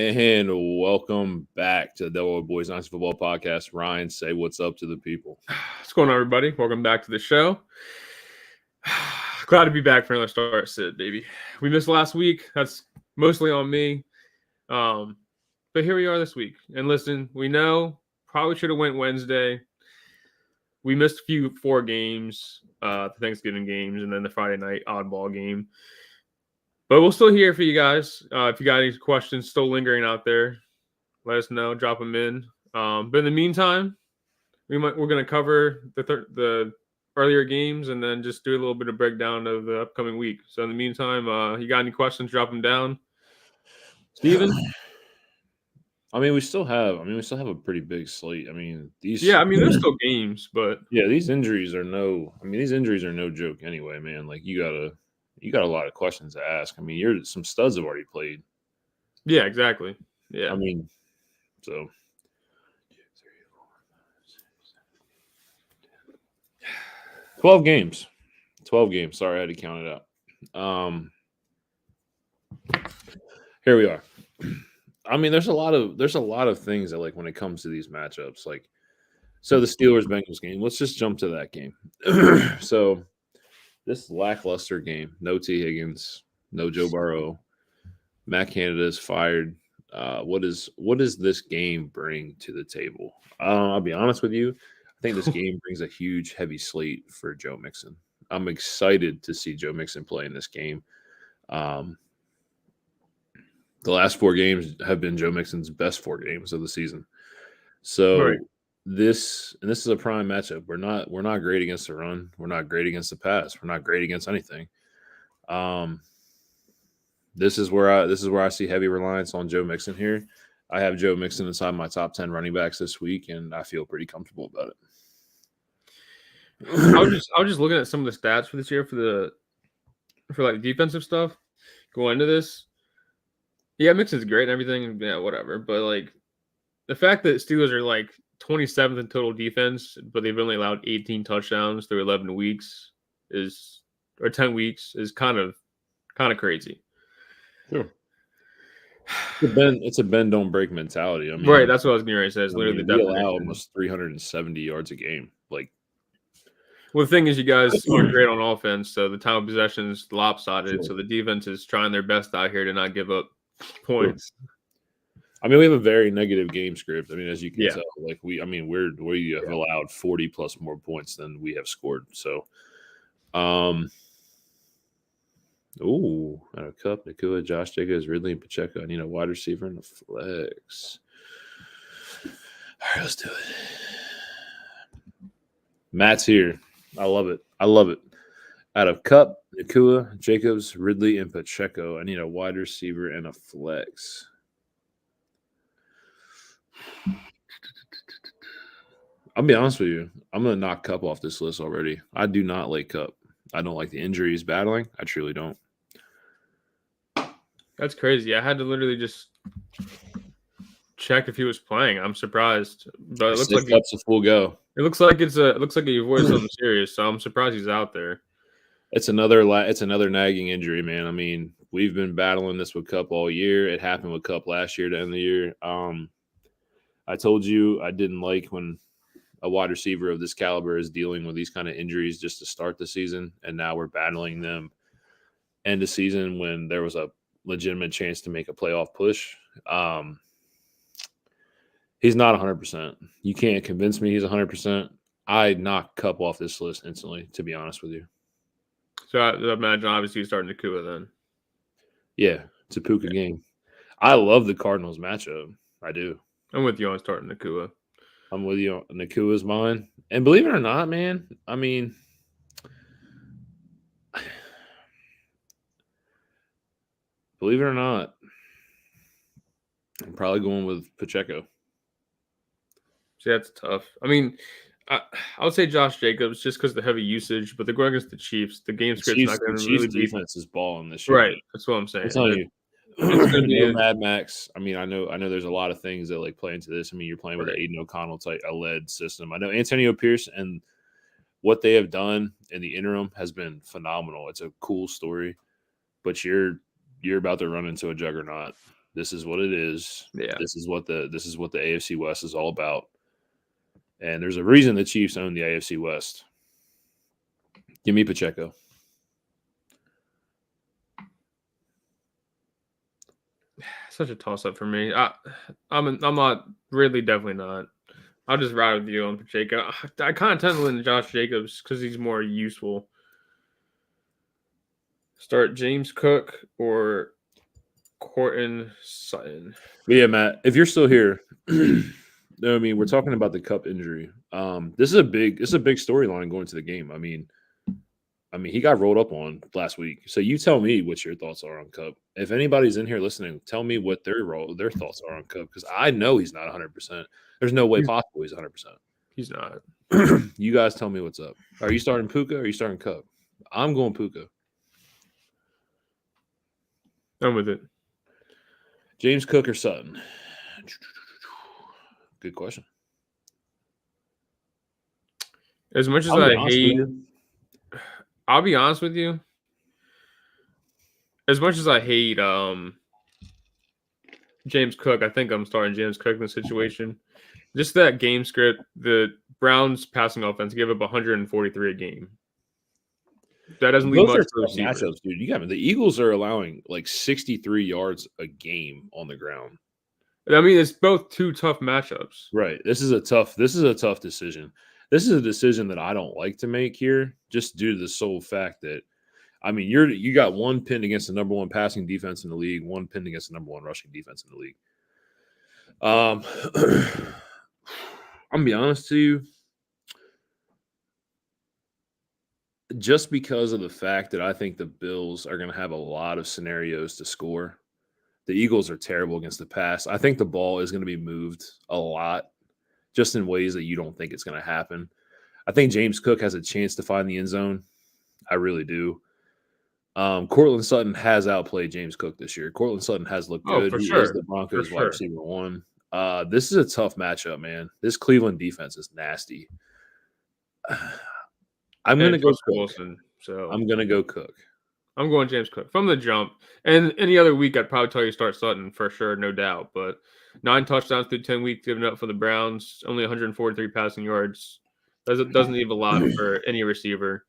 And welcome back to the Delaware Boys Nice Football Podcast. Ryan, say what's up to the people. What's going on, everybody? Welcome back to the show. Glad to be back for another start sit, baby. We missed last week. That's mostly on me. But here we are this week. And listen, we know probably should have went Wednesday. We missed a few 4 games, the Thanksgiving games, and then the Friday night oddball game. But we'll still here for you guys. If you got any questions still lingering out there, let us know. Drop them in. But in the meantime, we're going to cover the earlier games and then just do a little bit of breakdown of the upcoming week. So in the meantime, you got any questions? Drop them down. Steven? We still have a pretty big slate. There's still games, but these injuries are no joke anyway, man. Like you got a lot of questions to ask. Some studs have already played. Yeah, exactly. Yeah. So 12 games. Sorry, I had to count it out. Here we are. There's a lot of things that, like, when it comes to these matchups, like, so the Steelers-Bengals game, let's just jump to that game. So this lackluster game, no T. Higgins, no Joe Burrow, Matt Canada is fired. What does this game bring to the table? I'll be honest with you. I think this game brings a huge, heavy slate for Joe Mixon. I'm excited to see Joe Mixon play in this game. The last 4 games have been Joe Mixon's best 4 games of the season. So right. This is a prime matchup. We're not great against the run. We're not great against the pass. We're not great against anything. This is where I see heavy reliance on Joe Mixon here. I have Joe Mixon inside my top 10 running backs this week, and I feel pretty comfortable about it. I was just looking at some of the stats for this year for like defensive stuff going into this. Yeah, Mixon's great and everything. Yeah, whatever. But like the fact that Steelers are like 27th in total defense, but they've only allowed 18 touchdowns through 11 weeks is 10 weeks is kind of crazy. Sure. It's a bend don't break mentality. Right, that's what I was going to say. It's literally the we definition. allow almost 370 yards a game. Like, well, the thing is, you guys aren't great on offense, so the time of possession is lopsided. Sure. So the defense is trying their best out here to not give up points. Sure. We have a very negative game script. As you can tell, like we have allowed 40 plus more points than we have scored. So, out of Cup, Nakua, Josh Jacobs, Ridley, and Pacheco. I need a wide receiver and a flex. All right, let's do it. Matt's here. I love it. Out of Cup, Nakua, Jacobs, Ridley, and Pacheco. I need a wide receiver and a flex. I'll be honest with you. I'm going to knock Cup off this list already. I do not like Cup. I don't like the injuries battling. I truly don't. That's crazy. I had to literally just check if he was playing. I'm surprised, but it looks like Cup's a full go. It looks like he avoided something serious. So I'm surprised he's out there. It's another nagging injury, man. We've been battling this with Cup all year. It happened with Cup last year to end the year. I told you I didn't like when a wide receiver of this caliber is dealing with these kind of injuries just to start the season, and now we're battling them end of season when there was a legitimate chance to make a playoff push. He's not 100%. You can't convince me he's 100%. I knock Cup off this list instantly, to be honest with you. So I imagine obviously you're starting Nakua then. Yeah, it's a Puka game. I love the Cardinals matchup. I do. I'm with you on starting Nakua. I'm with you on Nakua's mine. And believe it or not, man, believe it or not, I'm probably going with Pacheco. See, that's tough. I would say Josh Jacobs just because of the heavy usage, but they're going against the Chiefs. The game script's not going to really be. Defense is balling this year. Right, that's what I'm saying. I'm telling you. It's going to be Mad Max. I know there's a lot of things that like play into this. You're playing with an Aiden O'Connell type a led system. I know Antonio Pierce and what they have done in the interim has been phenomenal. It's a cool story, but you're about to run into a juggernaut. This is what it is. Yeah. This is what the AFC West is all about. And there's a reason the Chiefs own the AFC West. Give me Pacheco. Such a toss up for me. I'm not really, definitely not. I'll just ride with you on Pacheco. I kind of tend to lean Josh Jacobs because he's more useful. Start James Cook or Cortland Sutton. But yeah, Matt, if you're still here, no, I mean we're talking about the Cup injury. This is a big storyline going to the game. I mean, he got rolled up on last week. So you tell me what your thoughts are on Cup. If anybody's in here listening, tell me what their thoughts are on Cup because I know he's not 100%. There's no way possible he's 100%. He's not. You guys tell me what's up. Are you starting Puka or are you starting Cup? I'm going Puka. I'm with it. James Cook or Sutton? Good question. As much as I'll be honest with you. As much as I hate James Cook, I think I'm starting James Cook in the situation. Just that game script, the Browns passing offense give up 143 a game. That doesn't leave much for matchups, dude. You got me. The Eagles are allowing like 63 yards a game on the ground. I mean, it's both two tough matchups. Right. This is a tough decision. This is a decision that I don't like to make here, just due to the sole fact that, I mean, you got one pinned against the number one passing defense in the league, one pinned against the number one rushing defense in the league. I'm gonna be honest to you. Just because of the fact that I think the Bills are going to have a lot of scenarios to score. The Eagles are terrible against the pass. I think the ball is going to be moved a lot, just in ways that you don't think it's going to happen. I think James Cook has a chance to find the end zone. I really do. Cortland Sutton has outplayed James Cook this year. Cortland Sutton has looked good. For he sure. is the Broncos wide receiver one. This is a tough matchup, man. This Cleveland defense is nasty. I'm going to go Cook. Wilson, so I'm going to go Cook. I'm going James Cook from the jump. And any other week, I'd probably tell you to start Sutton for sure, no doubt. But 9 touchdowns through 10 weeks given up for the Browns, only 143 passing yards. Doesn't leave a lot for any receiver.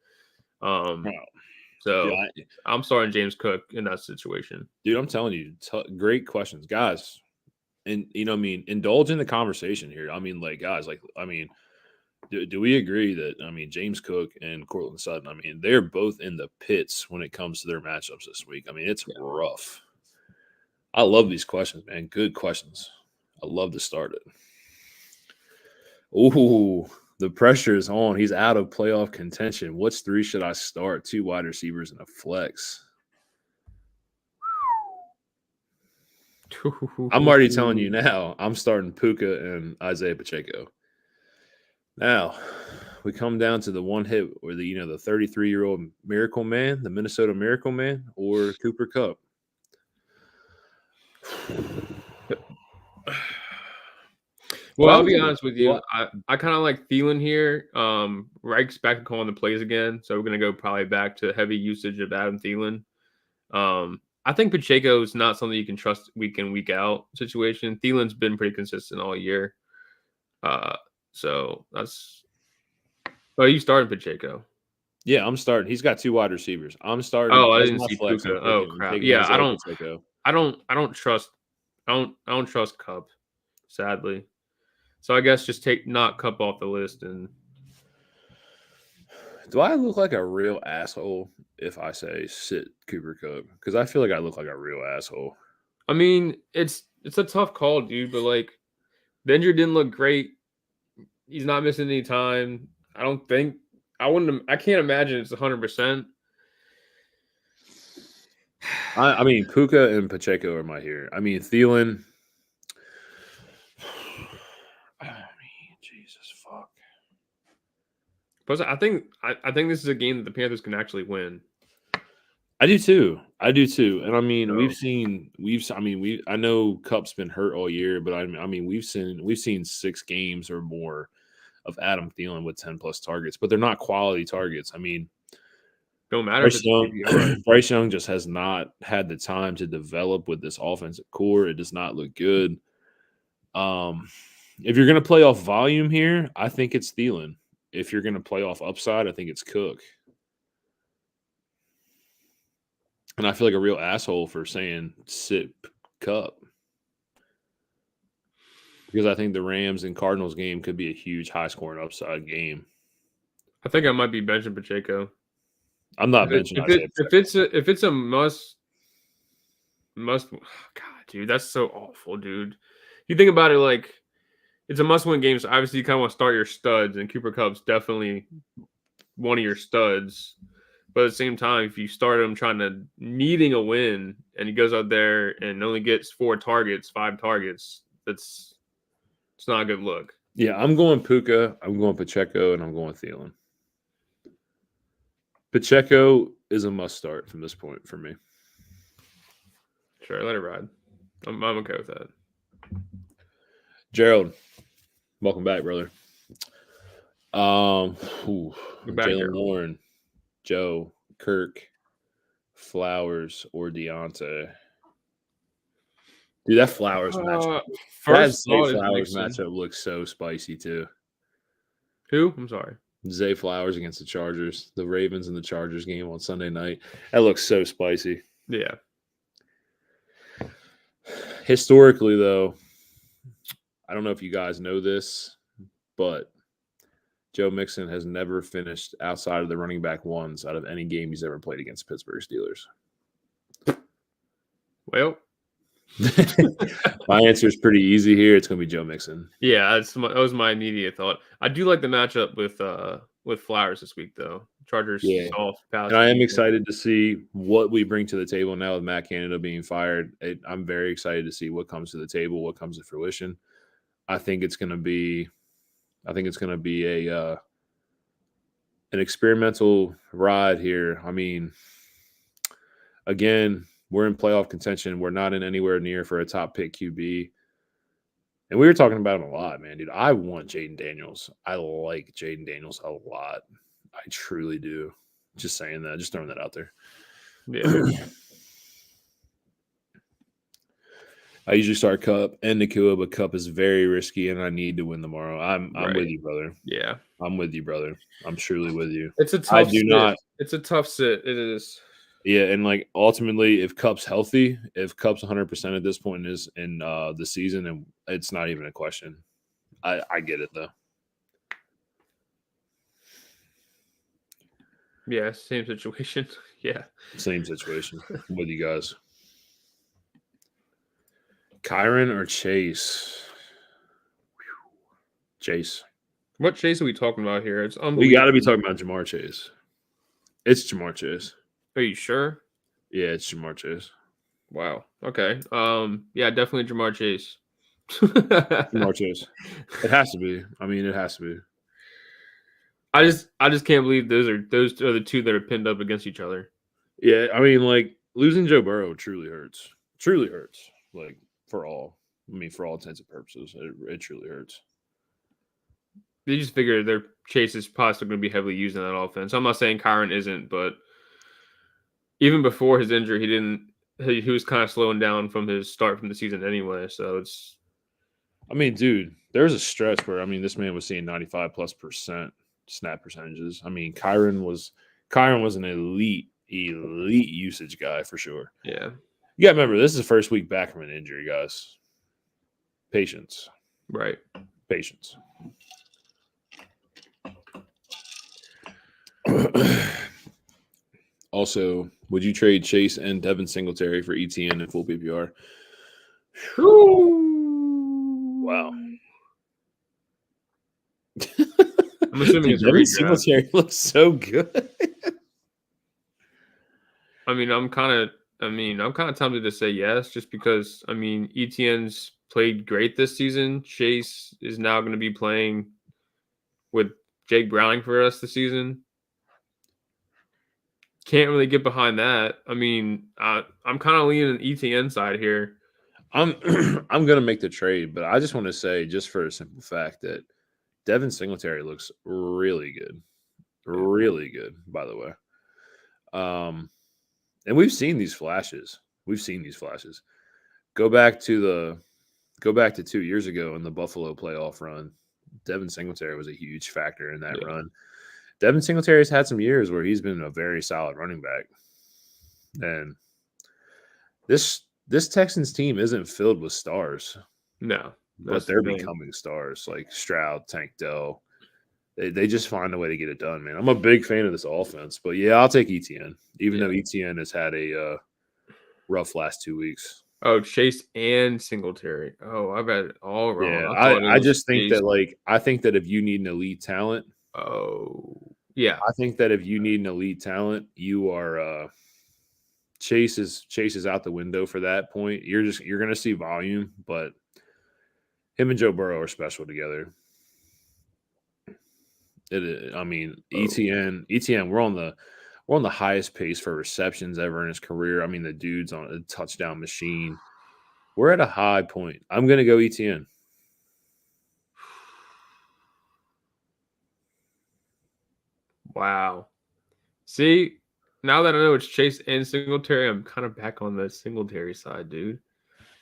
So I'm starting James Cook in that situation. Dude, I'm telling you, great questions, guys. And indulge in the conversation here. I mean, like, guys, do we agree that, James Cook and Cortland Sutton, they're both in the pits when it comes to their matchups this week. It's rough. I love these questions, man. Good questions. I love to start it. Ooh, the pressure is on. He's out of playoff contention. Which 3 should I start? 2 wide receivers and a flex. I'm already telling you now, I'm starting Puka and Isaiah Pacheco. Now, we come down to the one hit where the 33-year-old Miracle Man, the Minnesota Miracle Man, or Cooper Kupp. Well, I'll be honest with you. I kind of like Thielen here. Reich's back to calling the plays again, so we're going to go probably back to heavy usage of Adam Thielen. I think Pacheco is not something you can trust week in, week out situation. Thielen's been pretty consistent all year. So that's. Oh, you started Pacheco. Yeah, I'm starting. He's got 2 wide receivers. I'm starting. Oh, I didn't see Puka. Oh crap! Yeah, I don't trust. I don't trust Kupp, sadly. So I guess just knock Kupp off the list. And do I look like a real asshole if I say sit Cooper Kupp? Because I feel like I look like a real asshole. It's a tough call, dude. But like, the injury didn't look great. He's not missing any time. I can't imagine it's 100%. Puka and Pacheco are my here. Thielen. Jesus fuck. But I think this is a game that the Panthers can actually win. I do too. And I know Kupp's been hurt all year, but we've seen 6 games or more of Adam Thielen with 10+ targets, but they're not quality targets. But Don't matter if it's PPR. Bryce Young just has not had the time to develop with this offensive core. It does not look good. If you're going to play off volume here, I think it's Thielen. If you're going to play off upside, I think it's Cook. And I feel like a real asshole for saying sit Cup. Because I think the Rams and Cardinals game could be a huge high-scoring upside game. I think I might be benching Pacheco. I'm not benching Isaiah Pacheco. If it's a must, God, dude, that's so awful, dude. You think about it, like it's a must-win game. So obviously, you kind of want to start your studs, and Cooper Kupp's definitely one of your studs. But at the same time, if you start him needing a win, and he goes out there and only gets 5 targets, it's not a good look. Yeah, I'm going Puka, I'm going Pacheco, and I'm going Thielen. Pacheco is a must start from this point for me. Sure, let it ride. I'm okay with that. Gerald, welcome back, brother. Jalen Warren, Joe, Kirk, Flowers, or Deontay. Dude, that Flowers matchup. Flowers matchup looks so spicy too. Who? I'm sorry. Zay Flowers against the Chargers. The Ravens and the Chargers game on Sunday night. That looks so spicy. Yeah. Historically, though, I don't know if you guys know this, but Joe Mixon has never finished outside of the running back ones out of any game he's ever played against Pittsburgh Steelers. Well, my answer is pretty easy here. It's going to be Joe Mixon. Yeah, that was my immediate thought. I do like the matchup with Flowers this week, though. Chargers soft pass. And I am excited to see what we bring to the table now with Matt Canada being fired. I'm very excited to see what comes to the table, what comes to fruition. I think it's going to be an experimental ride here. I mean, again, we're in playoff contention. We're not in anywhere near for a top pick QB. And we were talking about him a lot, man, dude. I want Jaden Daniels. I like Jaden Daniels a lot. I truly do. Just saying that. Just throwing that out there. Yeah. I usually start Cup and Nakua, but Cup is very risky, and I need to win tomorrow. I'm with you, brother. Yeah. I'm with you, brother. I'm truly with you. It's a tough sit. It's a tough sit. It is. Yeah, and like ultimately, if Cup's healthy, if Cup's 100% at this point is in the season, and it's not even a question. I get it though. Yeah, same situation. Yeah, same situation. I'm with you guys. Kyron or Chase? Chase. What Chase are we talking about here? It's unbelievable. We got to be talking about Jamar Chase. It's Jamar Chase. Are you sure? Yeah, it's Jamar Chase. Wow. Okay. Yeah, definitely Jamar Chase. Jamar Chase. It has to be. I mean, it has to be. I just can't believe those are the two that are pinned up against each other. Yeah, I mean, like losing Joe Burrow truly hurts. Truly hurts. Like for all intents and purposes, it truly hurts. They just figure their Chase is possibly going to be heavily used in that offense. I'm not saying Kyron isn't, but even before his injury, he was kind of slowing down from his start from the season anyway. So it's. I mean, dude, there was a stretch where this man was seeing 95+% snap percentages. I mean, Kyron was an elite usage guy for sure. Yeah. You got to remember, this is the first week back from an injury, guys. Patience. Right. Patience. Also, would you trade Chase and Devin Singletary for ETN in full PPR? Wow. I'm assuming it's Devin Singletary looks so good. I'm kind of tempted to say yes, just because ETN's played great this season. Chase is now going to be playing with Jake Browning for the rest of the season. Can't really get behind that. I'm kind of leaning the ETN side here. I'm gonna make the trade, but I just want to say, just for a simple fact, that Devin Singletary looks really good, by the way. And we've seen these flashes. Go back to 2 years ago in the Buffalo playoff run. Devin Singletary was a huge factor in that run. Devin Singletary's had some years where he's been a very solid running back. And this Texans team isn't filled with stars. No. But they're becoming stars like Stroud, Tank Dell. They just find a way to get it done, man. I'm a big fan of this offense. But, yeah, I'll take ETN, even though ETN has had a rough last 2 weeks. Oh, Chase and Singletary. Oh, I've had it all wrong. Yeah, I just think that, I think that if you need an elite talent. Oh, yeah. I think that if you need an elite talent, you are Chase is out the window for that point. You're going to see volume, but him and Joe Burrow are special together. ETN, we're on the highest pace for receptions ever in his career. I mean, the dude's on a touchdown machine. We're at a high point. I'm going to go ETN. Wow. See, now that I know it's Chase and Singletary, I'm kind of back on the Singletary side, dude.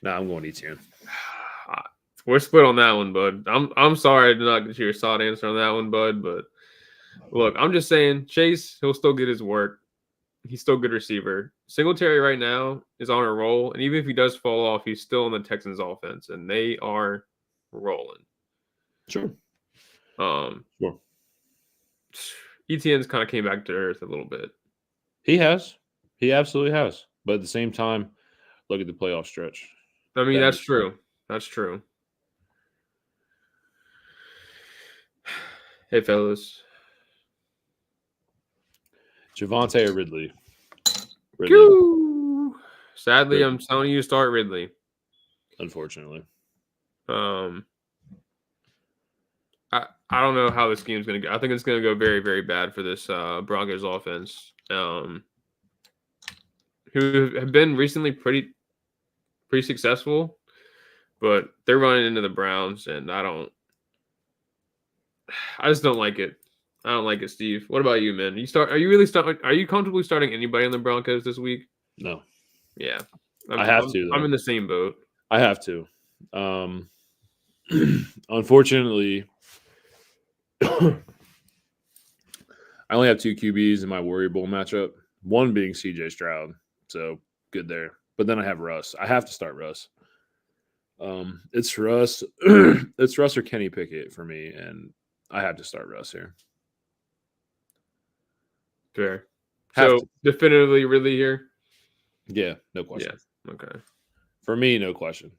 Nah, I'm going ETN. We're split on that one, bud. I'm sorry I did not get you a solid answer on that one, bud. But look, I'm just saying, Chase, he'll still get his work. He's still a good receiver. Singletary right now is on a roll, and even if he does fall off, he's still in the Texans offense, and they are rolling. Sure. Sure. ETN's kind of came back to earth a little bit. He has. He absolutely has. But at the same time, look at the playoff stretch. I mean, that's true. That's true. Hey, fellas. Javonte or Ridley? Sadly, Ridley. I'm telling you to start Ridley. Unfortunately. I don't know how this game's going to go. I think it's going to go very, very bad for this Broncos offense, who have been recently pretty successful, but they're running into the Browns, and I just don't like it. I don't like it, Steve. What about you, man? Are you comfortably starting anybody in the Broncos this week? No. Yeah. I have to, though. I'm in the same boat. I have to. Unfortunately, I only have 2 QBs in my Warrior Bowl matchup, one being CJ Stroud. So good there. But then I have Russ. I have to start Russ. It's Russ. It's Russ or Kenny Pickett for me, and I have to start Russ here. Fair. So definitively Ridley here? Yeah, no question. Yeah. Okay. For me, no question.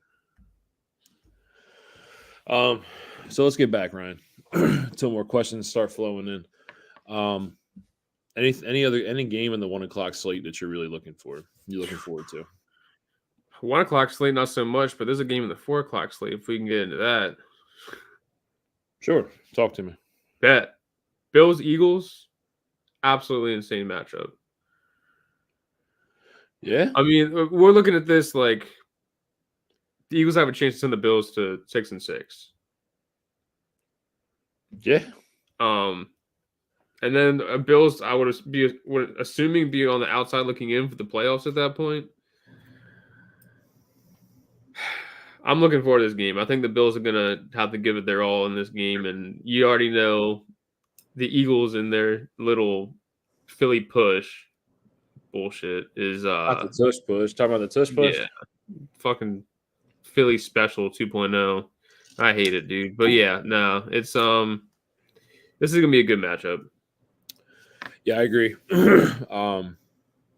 So let's get back, Ryan. Until more questions start flowing in. Any game in the 1 o'clock slate that you're really looking forward to? 1 o'clock slate, not so much, but there's a game in the 4 o'clock slate. If we can get into that, sure. Talk to me. Bet. Bills Eagles, absolutely insane matchup. Yeah. I mean, we're looking at this like the Eagles have a chance to send the Bills to 6-6. Yeah. And then Bills, I would assuming be on the outside looking in for the playoffs at that point. I'm looking forward to this game. I think the Bills are gonna have to give it their all in this game, and you already know the Eagles in their little Philly push bullshit is not the tush push. Talking about the tush push. Yeah, fucking Philly special 2.0. I hate it, dude. But yeah, no, it's this is gonna be a good matchup. Yeah, I agree.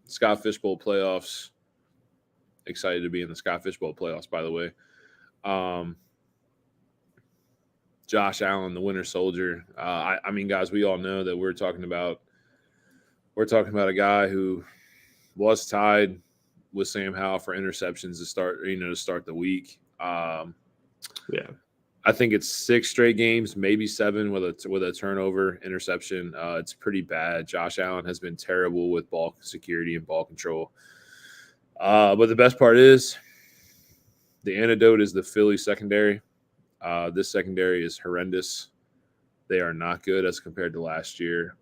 Scott Fishbowl playoffs. Excited to be in the Scott Fishbowl playoffs, by the way. Josh Allen, the winter soldier. I mean, guys, we all know that we're talking about a guy who was tied with Sam Howell for interceptions to start the week. Yeah. I think it's 6 straight games, maybe 7 with a turnover interception. It's pretty bad. Josh Allen has been terrible with ball security and ball control. But the best part is the antidote is the Philly secondary. This secondary is horrendous. They are not good as compared to last year.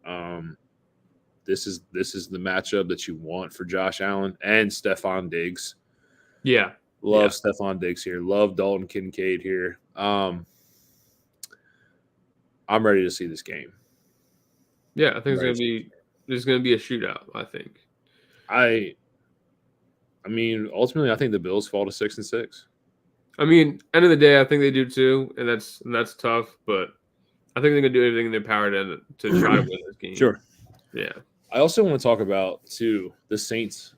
this is the matchup that you want for Josh Allen and Stephon Diggs. Yeah. Love Stephon Diggs here. Love Dalton Kincaid here. I'm ready to see this game. Yeah, I think there's gonna be a shootout, I think. I mean, ultimately I think the Bills fall to 6-6. I mean, end of the day, I think they do too, and that's tough, but I think they're gonna do everything in their power to try to win this game. Sure. Yeah. I also want to talk about too the Saints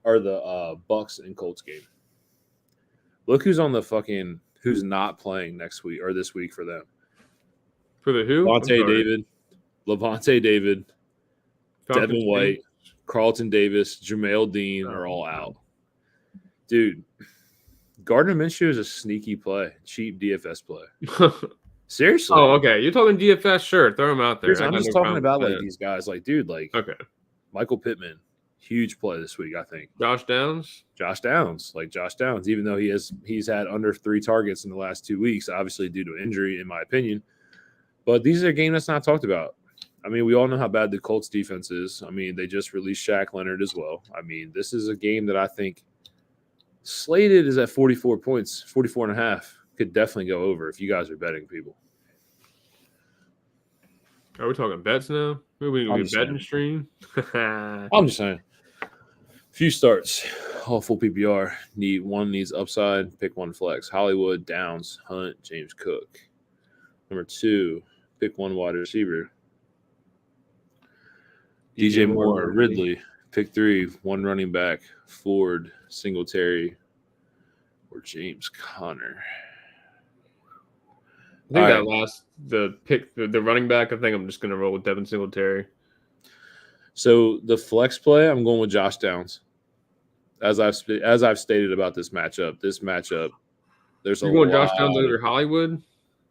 or the Bucks and Colts game. Look who's not playing next week or this week for them. For the who? Levante David, Falcons Devin White, Carlton Davis, Jameil Dean are all out. Dude, Gardner Minshew is a sneaky play, cheap DFS play. Seriously. Oh, okay. You're talking DFS? Sure, throw him out there. I'm just talking about like these guys, like dude, like okay. Michael Pittman, huge play this week, I think. Josh Downs, even though he's had under 3 targets in the last 2 weeks, obviously due to injury, in my opinion. But these are a game that's not talked about. I mean, we all know how bad the Colts defense is. I mean, they just released Shaq Leonard as well. I mean, this is a game that I think slated is at 44 points, 44 and a half. Could definitely go over if you guys are betting people. Are we talking bets now? Maybe we betting stream? I'm just saying. Few starts. All full PPR. One needs upside. Pick one flex. Hollywood, Downs, Hunt, James Cook. Number 2, pick one wide receiver. DJ Moore, Ridley. Pick 3, one running back. Ford, Singletary, or James Conner. I think the running back, I think I'm just going to roll with Devin Singletary. So the flex play, I'm going with Josh Downs. As I've stated about this matchup, there's You're going Josh Downs over Hollywood?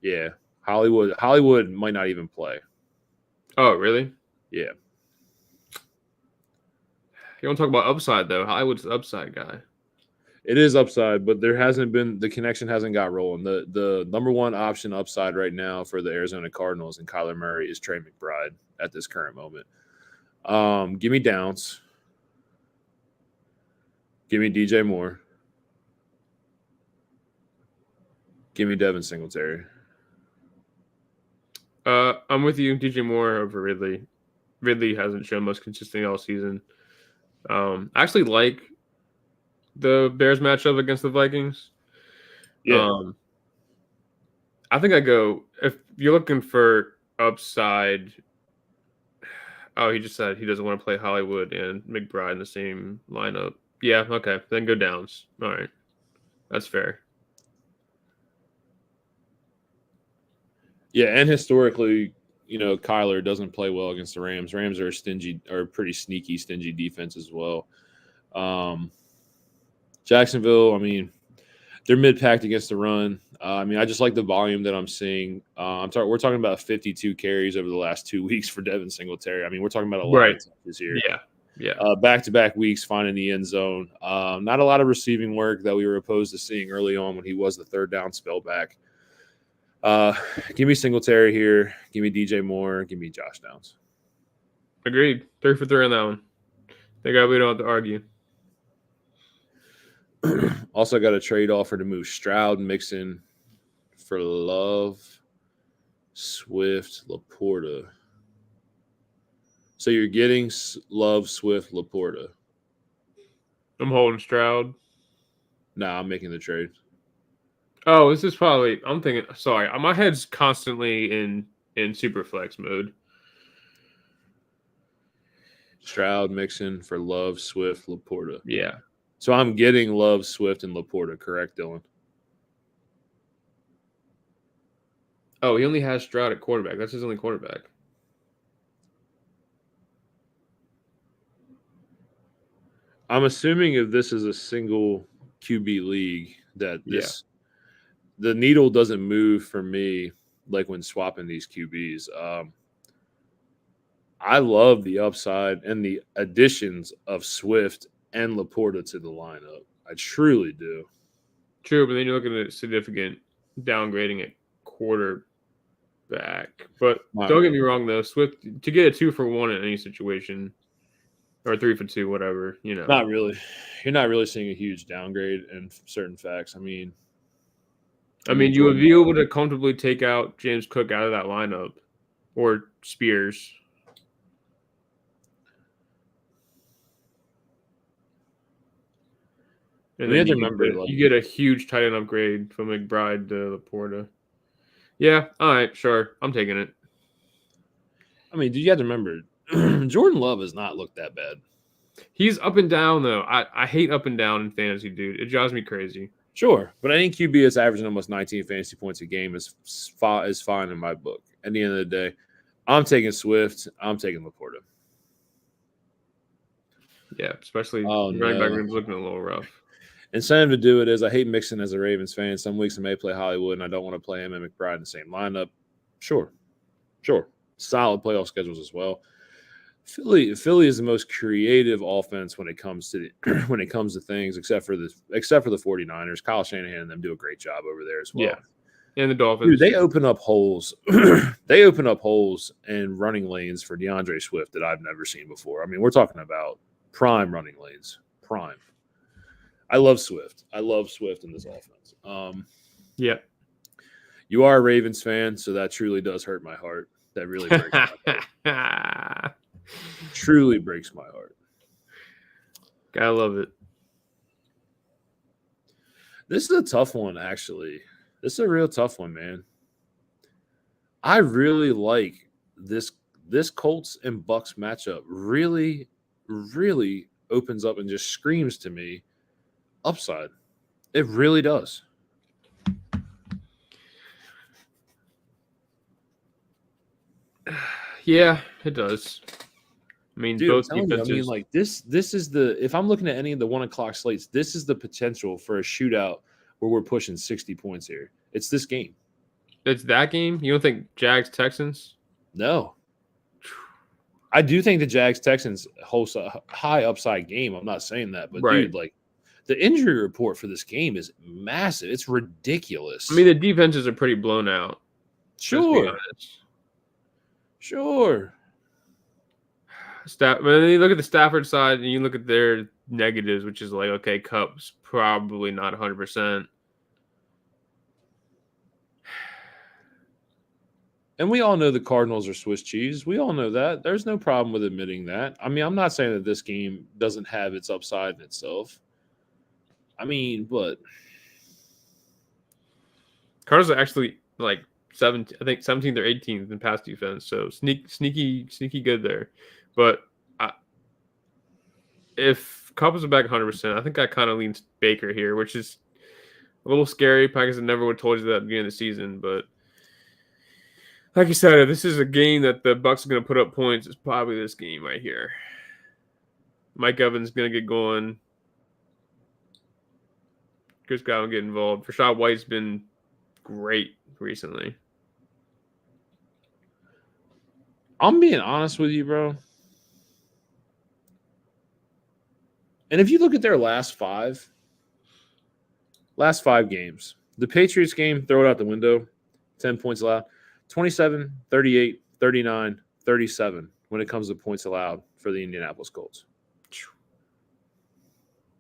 Yeah. Hollywood might not even play. Oh, really? Yeah. You want to talk about upside, though. Hollywood's the upside guy. It is upside, but the connection hasn't got rolling. The number one option upside right now for the Arizona Cardinals and Kyler Murray is Trey McBride at this current moment. Give me Downs. Give me DJ Moore. Give me Devin Singletary. I'm with you, DJ Moore over Ridley. Ridley hasn't shown much consistency all season. I actually like the Bears matchup against the Vikings. Yeah. I think I go, if you're looking for upside. Oh, he just said he doesn't want to play Hollywood and McBride in the same lineup. Yeah, okay. Then go Downs. All right. That's fair. Yeah, and historically, Kyler doesn't play well against the Rams. Rams are a pretty sneaky, stingy defense as well. Jacksonville, I mean, they're mid-packed against the run. I just like the volume that I'm seeing. We're talking about 52 carries over the last 2 weeks for Devin Singletary. I mean, we're talking about a lot of touches here. Yeah. Back-to-back weeks finding the end zone. Not a lot of receiving work that we were opposed to seeing early on when he was the third down spellback. Give me Singletary here. Give me DJ Moore. Give me Josh Downs. Agreed. 3 for 3 on that one. We don't have to argue. Also got a trade offer to move Stroud and Mixon for Love, Swift, Laporta. So you're getting Love, Swift, Laporta. I'm holding Stroud. Nah, I'm making the trade. Oh, this is probably. I'm thinking. Sorry, my head's constantly in Superflex mode. Stroud, Mixon for Love, Swift, Laporta. Yeah. So I'm getting Love, Swift, and Laporta, correct, Dylan? Oh, he only has Stroud at quarterback. That's his only quarterback. I'm assuming if this is a single QB league that the needle doesn't move for me like when swapping these QBs. I love the upside and the additions of Swift and Laporta to the lineup. I truly do. True, but then you're looking at significant downgrading at quarterback. back. But All don't right. get me wrong, though. Swift to get a 2-for-1 in any situation, or 3-for-2, whatever. Not really. You're not really seeing a huge downgrade in certain facts. I mean, You would Jordan be Love. able to comfortably take out James Cook out of that lineup, or Spears. And We then have to remember, you get a huge tight end upgrade from McBride to Laporta. Yeah, all right, sure. I'm taking it. I mean, you have to remember, Jordan Love has not looked that bad. He's up and down, though. I hate up and down in fantasy, dude. It drives me crazy. Sure, but I think QB is averaging almost 19 fantasy points a game is fine in my book. At the end of the day, I'm taking Swift. I'm taking Laporta. Yeah, especially running back room's looking a little rough. Incentive to do it is I hate Mixon as a Ravens fan. Some weeks I may play Hollywood, and I don't want to play him and McBride in the same lineup. Sure. Solid playoff schedules as well. Philly is the most creative offense when it comes to things, except for the 49ers. Kyle Shanahan and them do a great job over there as well. Yeah. And the Dolphins. Dude, they open up holes. They open up holes and running lanes for DeAndre Swift that I've never seen before. I mean, we're talking about prime running lanes. Prime. I love Swift. I love Swift in this offense. Yeah. You are a Ravens fan, so that truly does hurt my heart. That really breaks my heart. Truly breaks my heart. Gotta love it. This is a tough one, actually. This is a real tough one, man. I really like this Colts and Bucks matchup. Really, really opens up and just screams to me upside. It really does. Yeah, it does. I mean, Dude, both defenses. This is if I'm looking at any of the 1:00 slates, this is the potential for a shootout where we're pushing 60 points here. It's this game. It's that game? You don't think Jags Texans? No. I do think the Jags Texans host a high upside game. I'm not saying that, but right. Dude, the injury report for this game is massive. It's ridiculous. I mean, the defenses are pretty blown out. Sure. When you look at the Stafford side and you look at their negatives, which is like, okay, Cup's probably not 100%. And we all know the Cardinals are Swiss cheese. We all know that. There's no problem with admitting that. I mean, I'm not saying that this game doesn't have its upside in itself. I mean, but Cardinals are actually like 17th or 18th in pass defense, so sneaky good there. But if Cup is back 100%, I think I kind of lean Baker here, which is a little scary. Packers never would have told you that at the beginning of the season, but like you said, if this is a game that the Bucs are going to put up points, it's probably this game right here. Mike Evans is going to get going. Chris Godwin get involved. Rashad White's been great recently. I'm being honest with you, bro. And if you look at their last five games, the Patriots game, throw it out the window, 10 points allowed, 27, 38, 39, 37 when it comes to points allowed for the Indianapolis Colts.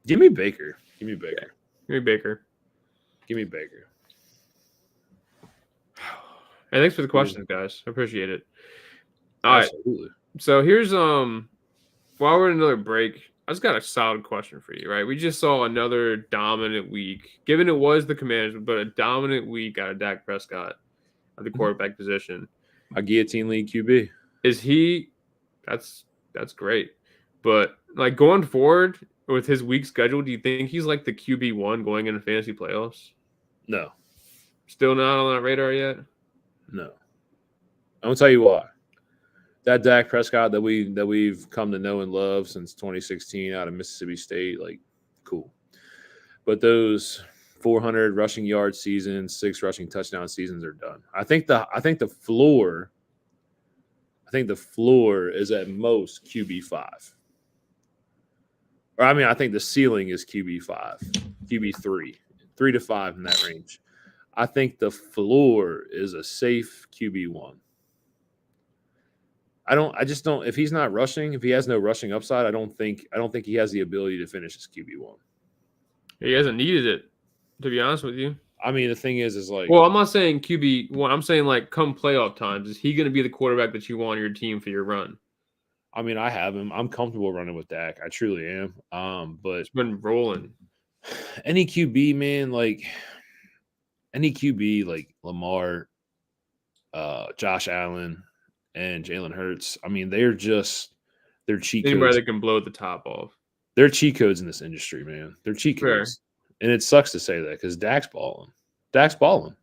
Give me Baker. Give me Baker. And thanks for the questions, guys. I appreciate it. All Absolutely. Right. So here's while we're in another break, I just got a solid question for you, right? We just saw another dominant week, given it was the Commanders, but a dominant week out of Dak Prescott at the quarterback position. A guillotine league QB. Is he? That's great. But like going forward with his week schedule, do you think he's like the QB1 going into fantasy playoffs? No. Still not on that radar yet? No. I'm gonna tell you why. That Dak Prescott that we've come to know and love since 2016 out of Mississippi State, like, cool. But those 400 rushing yard seasons, 6 rushing touchdown seasons are done. I think the floor is at most QB5. Or I mean, I think the ceiling is QB5, QB3, 3 to 5 in that range. I think the floor is a safe QB1. I just don't. If he's not rushing, if he has no rushing upside, I don't think he has the ability to finish as QB1. He hasn't needed it, to be honest with you. I mean, the thing is like, well, I'm not saying QB1. I'm saying like come playoff times, is he going to be the quarterback that you want on your team for your run? I mean, I have him. I'm comfortable running with Dak. I truly am. But it's been rolling. Any QB, man, like any QB, like Lamar, Josh Allen, and Jalen Hurts. I mean, they're cheat Anybody codes. that can blow the top off. They're cheat codes in this industry, man. They're cheat codes. And it sucks to say that because Dak's balling. Dak's balling.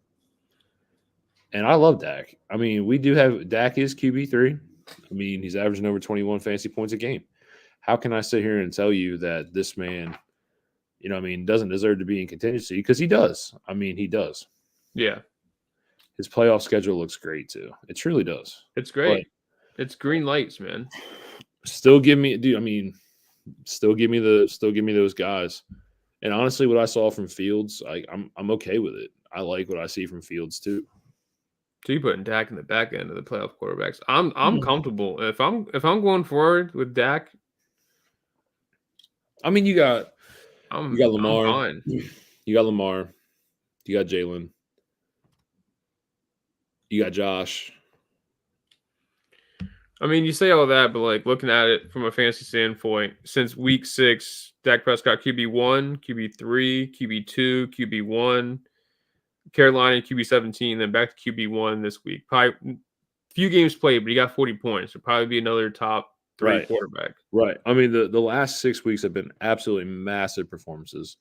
And I love Dak. I mean, we do have Dak is QB3. I mean, he's averaging over 21 fantasy points a game. How can I sit here and tell you that this man, doesn't deserve to be in contingency? Because he does. I mean, he does. Yeah. His playoff schedule looks great too. It truly does. It's great. But it's green lights, man. Still give me, dude. I mean, still give me those guys. And honestly, what I saw from Fields, I'm okay with it. I like what I see from Fields too. So you putting Dak in the back end of the playoff quarterbacks. I'm comfortable. If I'm going forward with Dak. I mean, you got Lamar. You got Lamar. You got Jalen. You got Josh. I mean, you say all that, but like looking at it from a fantasy standpoint, since week 6, Dak Prescott QB1, QB3, QB2, QB1, Carolina QB17, then back to QB1 this week. Probably few games played, but he got 40 points. It'll probably be another top 3 quarterback. Right. I mean, the last 6 weeks have been absolutely massive performances.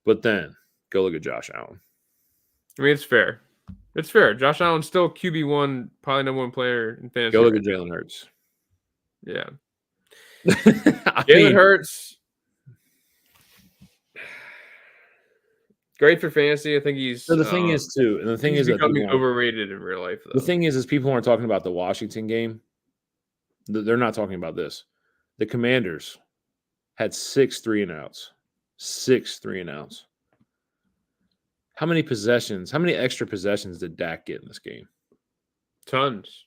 But then go look at Josh Allen. I mean, it's fair. It's fair. Josh Allen's still QB1, probably number 1 player in fantasy. Go look at Jalen Hurts. Yeah. Jalen Hurts. Great for fantasy. I think he's. So the thing is too, and the thing is becoming overrated in real life. Though. The thing is people aren't talking about the Washington game. They're not talking about this. The Commanders had 6 3-and-outs. 6 3-and-outs. How many extra possessions did Dak get in this game? Tons.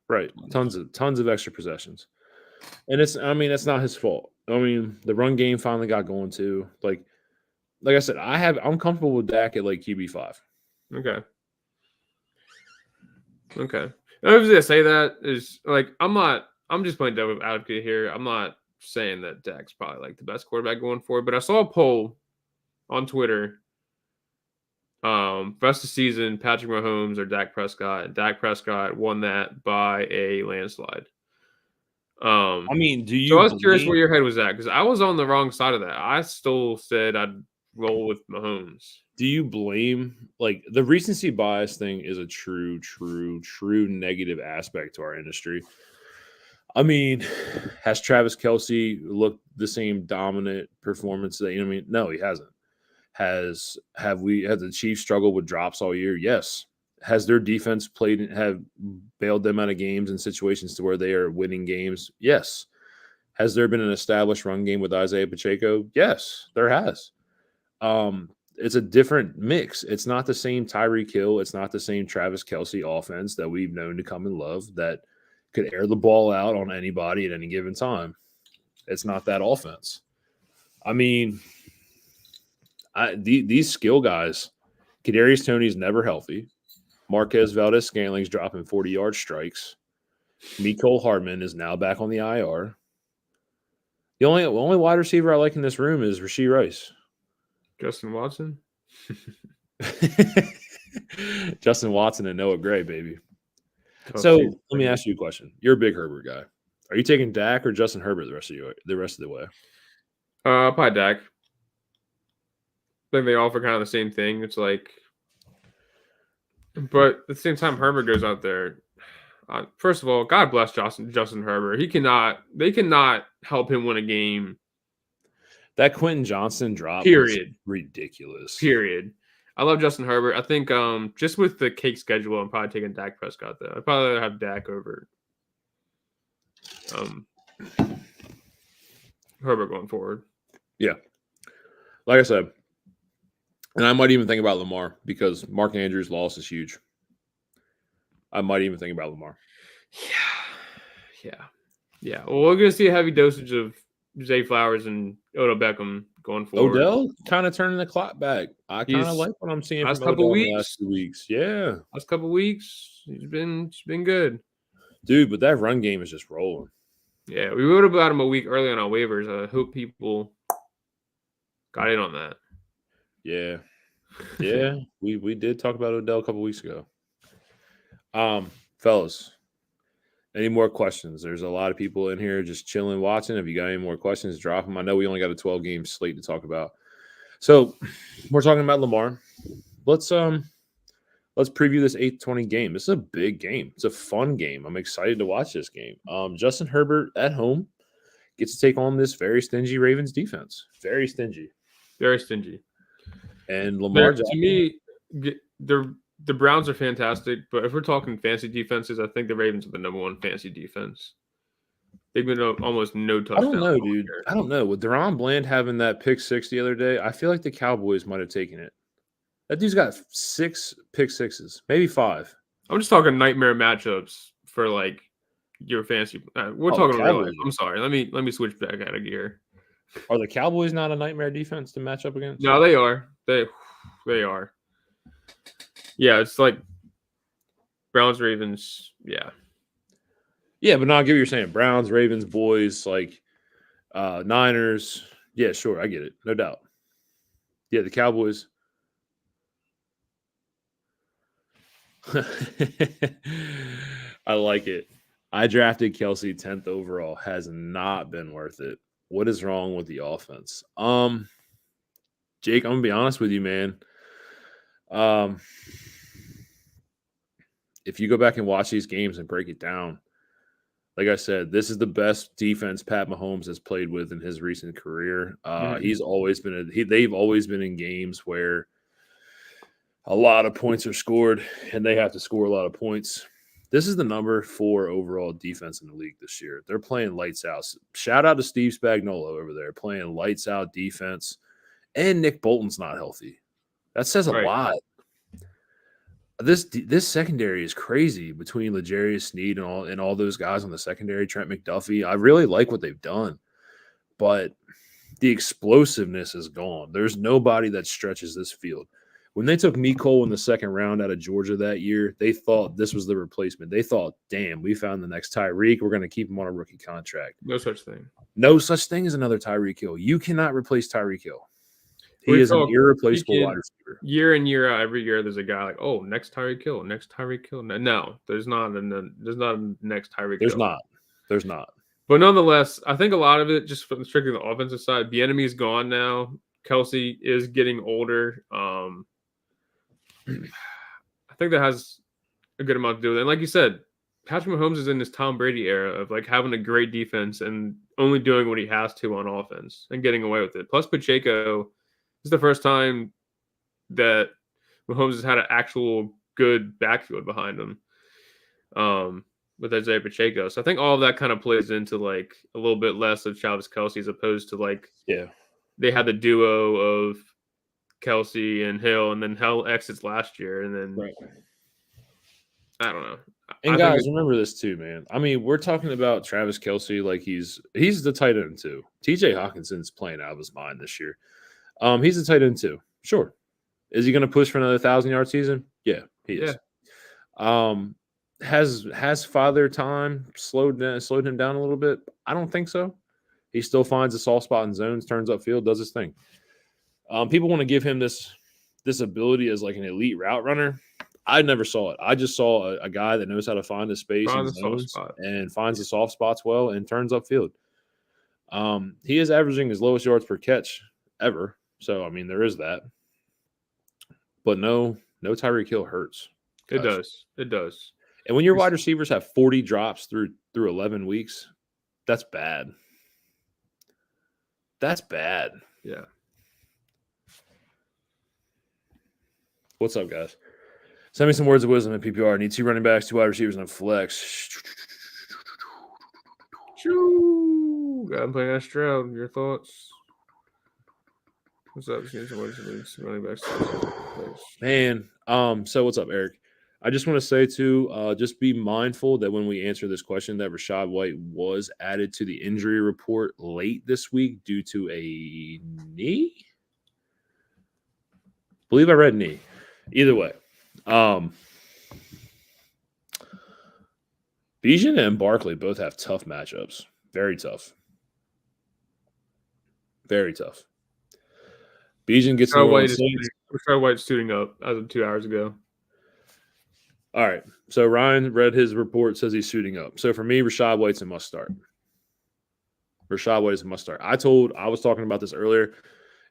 Right. Tons of extra possessions. And it's not his fault. I mean, the run game finally got going too. Like I said, I'm comfortable with Dak at like QB5. Okay. I was gonna say that is like I'm just playing devil's advocate here. I'm not saying that Dak's probably like the best quarterback going forward, but I saw a poll on Twitter. Rest of the season, Patrick Mahomes or Dak Prescott. And Dak Prescott won that by a landslide. I mean, So I was curious where your head was at because I was on the wrong side of that. I still said I'd roll with Mahomes. Do you blame the recency bias thing is a true negative aspect to our industry? I mean, has Travis Kelce looked the same dominant performance that no, he hasn't. Have the Chiefs struggled with drops all year? Yes. Has their defense have bailed them out of games in situations to where they are winning games? Yes. Has there been an established run game with Isaiah Pacheco? Yes, there has. It's a different mix. It's not the same Tyreek Hill. It's not the same Travis Kelce offense that we've known to come and love that could air the ball out on anybody at any given time. It's not that offense. I mean, these skill guys, Kadarius Toney's never healthy. Marquez Valdez-Scantling's dropping 40-yard strikes. Mecole Hardman is now back on the IR. The only wide receiver I like in this room is Rashee Rice. Justin Watson? Justin Watson and Noah Gray, baby. So let me ask you a question. You're a big Herbert guy. Are you taking Dak or Justin Herbert the rest of the way? Probably Dak. I think they offer kind of the same thing. It's like, but at the same time, Herbert goes out there. First of all, God bless Justin Herbert. They cannot help him win a game. That Quentin Johnson drop period. Ridiculous. Period. I love Justin Herbert. I think just with the cake schedule, I'm probably taking Dak Prescott though. I'd probably have Dak over Herbert going forward. Yeah. Like I said, And I might even think about Lamar because Mark Andrews' loss is huge. I might even think about Lamar. Yeah. Well, we're gonna see a heavy dosage of Zay Flowers and Odell Beckham going forward. Odell kind of turning the clock back. I kind of He's like what I'm seeing last from couple Odell in the last weeks. 2 weeks. Yeah, Last couple weeks, he's been good. dude, but that run game is just rolling. Yeah, we wrote about him a week early on our waivers. I hope people got in on that. Yeah, yeah, we did talk about Odell a couple weeks ago. Fellas, any more questions? There's a lot of people in here just chilling, watching. If you got any more questions, drop them. I know we only got a 12 game slate to talk about, so we're talking about Lamar. Let's preview this 8-20 game. This is a big game. It's a fun game. I'm excited to watch this game. Justin Herbert at home gets to take on this very stingy Ravens defense. Very stingy. Very stingy. And Lamar To me, the Browns are fantastic, but if we're talking fancy defenses, I think the Ravens are the number one fancy defense. They've been almost no touchdowns. I don't know, dude. I don't know. With Deron Bland having that pick 6 the other day, I feel like the Cowboys might have taken it. That dude's got 6 pick 6s, maybe 5. I'm just talking nightmare matchups for like your fancy. We're talking real life. I'm sorry. Let me switch back out of gear. Are the Cowboys not a nightmare defense to match up against? No, they are. They are. Yeah, it's like Browns, Ravens. Yeah. Yeah, but now I get what you're saying. Browns, Ravens, boys, like Niners. Yeah, sure. I get it. No doubt. Yeah, the Cowboys. I like it. I drafted Kelsey 10th overall. Has not been worth it. What is wrong with the offense? Jake, I'm gonna be honest with you, man. If you go back and watch these games and break it down, like I said, this is the best defense Pat Mahomes has played with in his recent career. He's always been they've always been in games where a lot of points are scored and they have to score a lot of points. This is the number 4 overall defense in the league this year. They're playing lights out. Shout out to Steve Spagnuolo over there playing lights out defense. And Nick Bolton's not healthy. That says a lot. This secondary is crazy between L'Jarius Sneed and all those guys on the secondary. Trent McDuffie. I really like what they've done, but the explosiveness is gone. There's nobody that stretches this field. When they took Nicole in the second round out of Georgia that year, they thought this was the replacement. They thought, damn, we found the next Tyreek. We're going to keep him on a rookie contract. No such thing. No such thing as another Tyreek Hill. You cannot replace Tyreek Hill. He is an irreplaceable wide receiver. Year in, year out, every year there's a guy like, oh, next Tyreek Hill, next Tyreek Hill. No, there's not a next Tyreek Hill. There's not. But nonetheless, I think a lot of it, just from strictly the offensive side, Bieniemy's gone now. Kelsey is getting older. I think that has a good amount to do with it. And like you said, Patrick Mahomes is in this Tom Brady era of like having a great defense and only doing what he has to on offense and getting away with it. Plus, Pacheco is the first time that Mahomes has had an actual good backfield behind him with Isaiah Pacheco. So I think all of that kind of plays into like a little bit less of Travis Kelce as opposed to like they had the duo of Kelsey and Hill, and then Hill exits last year, and then I don't know. And guys, remember this too, man. I mean, we're talking about Travis Kelce like he's the tight end too. TJ Hawkinson's playing out of his mind this year. He's the tight end too. Sure. Is he going to push for another 1,000-yard season? Yeah, he is. Has Father Time slowed him down a little bit? I don't think so. He still finds a soft spot in zones, turns upfield, does his thing. People want to give him this ability as like an elite route runner. I never saw it. I just saw a guy that knows how to find the space in zones and finds the soft spots well and turns upfield. He is averaging his lowest yards per catch ever. So, I mean, there is that. But no Tyreek Hill hurts. It does. It does. And when your wide receivers have 40 drops through 11 weeks, that's bad. That's bad. Yeah. What's up, guys? Send me some words of wisdom at PPR. Need 2 running backs, 2 wide receivers, and a flex. I'm playing that Stroud. Your thoughts? What's up? Running backs. Man, so what's up, Eric? I just want to say too, just be mindful that when we answer this question, that Rashad White was added to the injury report late this week due to a knee. I believe I read knee. Either way, Bijan and Barkley both have tough matchups. Very tough. Very tough. Bijan gets New Orleans Saints. Rashad White's suiting up as of 2 hours ago. All right. So Ryan read his report, says he's suiting up. So for me, Rashad White's a must start. Rashad White is a must start. I was talking about this earlier,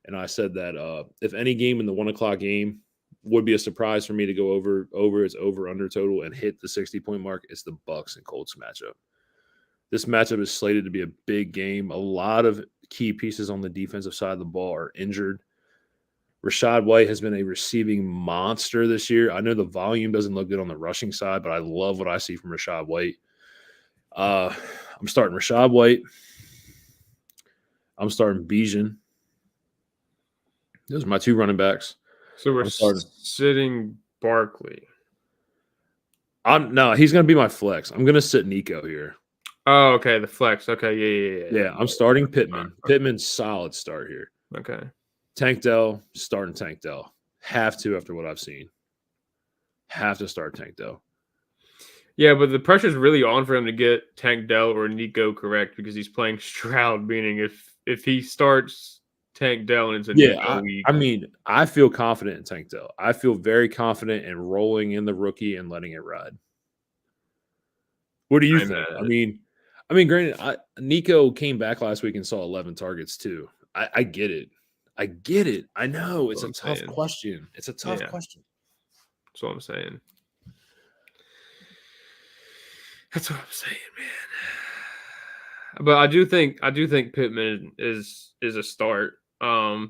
and I said that if any game in the 1 o'clock game would be a surprise for me to go over its over-under total and hit the 60-point mark, it's the Bucs and Colts matchup. This matchup is slated to be a big game. A lot of key pieces on the defensive side of the ball are injured. Rashad White has been a receiving monster this year. I know the volume doesn't look good on the rushing side, but I love what I see from Rashad White. I'm starting Rashad White. I'm starting Bijan. Those are my two running backs. So we're sitting Barkley. No, he's going to be my flex. I'm going to sit Nico here. Oh, okay, the flex. Okay, yeah. Yeah, I'm starting Pittman. Pittman's solid start here. Okay. Tank Dell, starting Tank Dell. Have to after what I've seen. Have to start Tank Dell. Yeah, but the pressure's really on for him to get Tank Dell or Nico correct because he's playing Stroud, meaning if he starts Tank Dell and it's a Nico week. I mean, I feel confident in Tank Dell. I feel very confident in rolling in the rookie and letting it ride. What do you think? I mean, granted, Nico came back last week and saw 11 targets too. I get it. I know it's a tough question. It's a tough question. That's what I'm saying. That's what I'm saying, man. But I do think Pittman is a start. That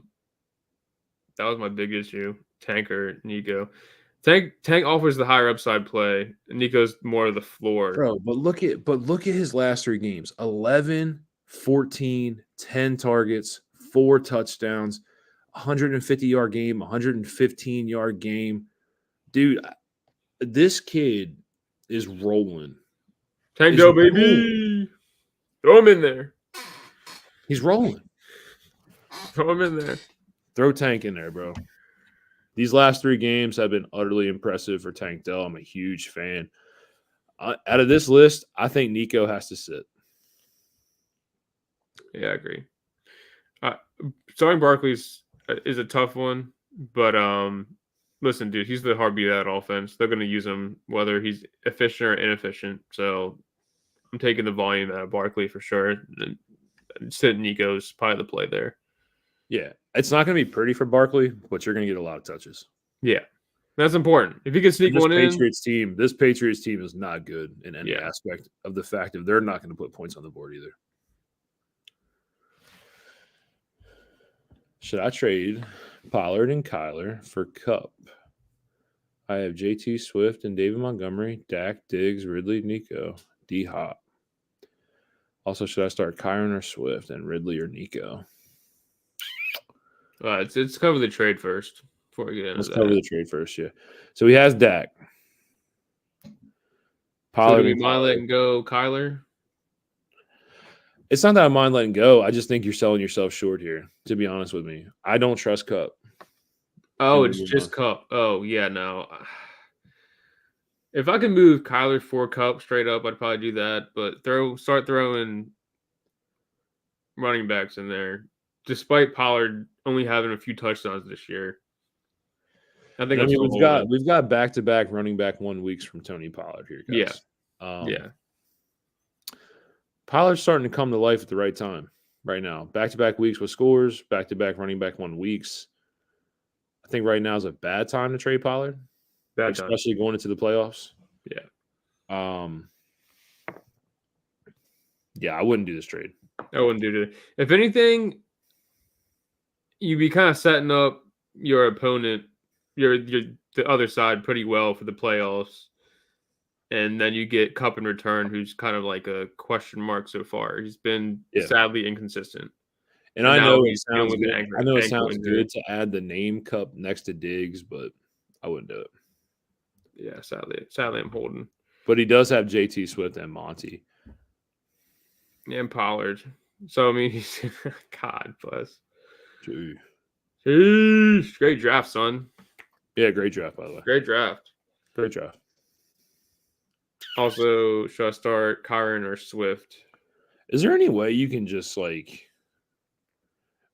was my big issue. Tank or Nico. Tank offers the higher upside play. Nico's more of the floor. Bro, but look at his last 3 games. 11, 14, 10 targets, 4 touchdowns, 150-yard game, 115-yard game. Dude, this kid is rolling. Tank Dell, baby. Throw him in there. He's rolling. Throw him in there. Throw Tank in there, bro. These last 3 games have been utterly impressive for Tank Dell. I'm a huge fan. Out of this list, I think Nico has to sit. Yeah, I agree. Starting Barkley is a tough one, but listen, dude, he's the heartbeat of that offense. They're going to use him whether he's efficient or inefficient. So I'm taking the volume out of Barkley for sure. And sitting Nico's probably the play there. Yeah, it's not going to be pretty for Barkley, but you're going to get a lot of touches. Yeah, that's important. If you can sneak one in. This Patriots team is not good in any aspect of the fact that they're not going to put points on the board either. Should I trade Pollard and Kyler for Kupp? I have JT Swift and David Montgomery, Dak, Diggs, Ridley, Nico, D-Hop. Also, should I start Kyron or Swift and Ridley or Nico? Let's cover the trade first before we get into that. Let's cover the trade first, yeah. So he has Dak. Pollard. So do we mind letting go Kyler? It's not that I mind letting go. I just think you're selling yourself short here, to be honest with me. I don't trust Kupp. Oh, it's just Kupp. Oh, yeah, no. If I can move Kyler for Kupp straight up, I'd probably do that. But start throwing running backs in there, despite Pollard only having a few touchdowns this year. I think we've got back-to-back running back 1 weeks from Tony Pollard here, guys. Yeah. Pollard's starting to come to life at the right time right now. Back-to-back weeks with scores, back-to-back running back 1 weeks. I think right now is a bad time to trade Pollard, especially going into the playoffs. Yeah. Yeah, I wouldn't do this trade. I wouldn't do it. If anything, you'd be kind of setting up your opponent, the other side pretty well for the playoffs. And then you get Kupp in return, who's kind of like a question mark so far. He's been sadly inconsistent. And And I now know it he's dealing sounds with an good. ankle, I know it ankle sounds injury. good to add the name Cup next to Diggs, but I wouldn't do it. Yeah, sadly, I'm holding. But he does have JT Swift and Monty. And Pollard. So, I mean, he's God bless. Gee. Sheesh. Great draft, son. Yeah, great draft, by the way. Great draft. Great draft. Also, should I start Kyron or Swift? Is there any way you can just like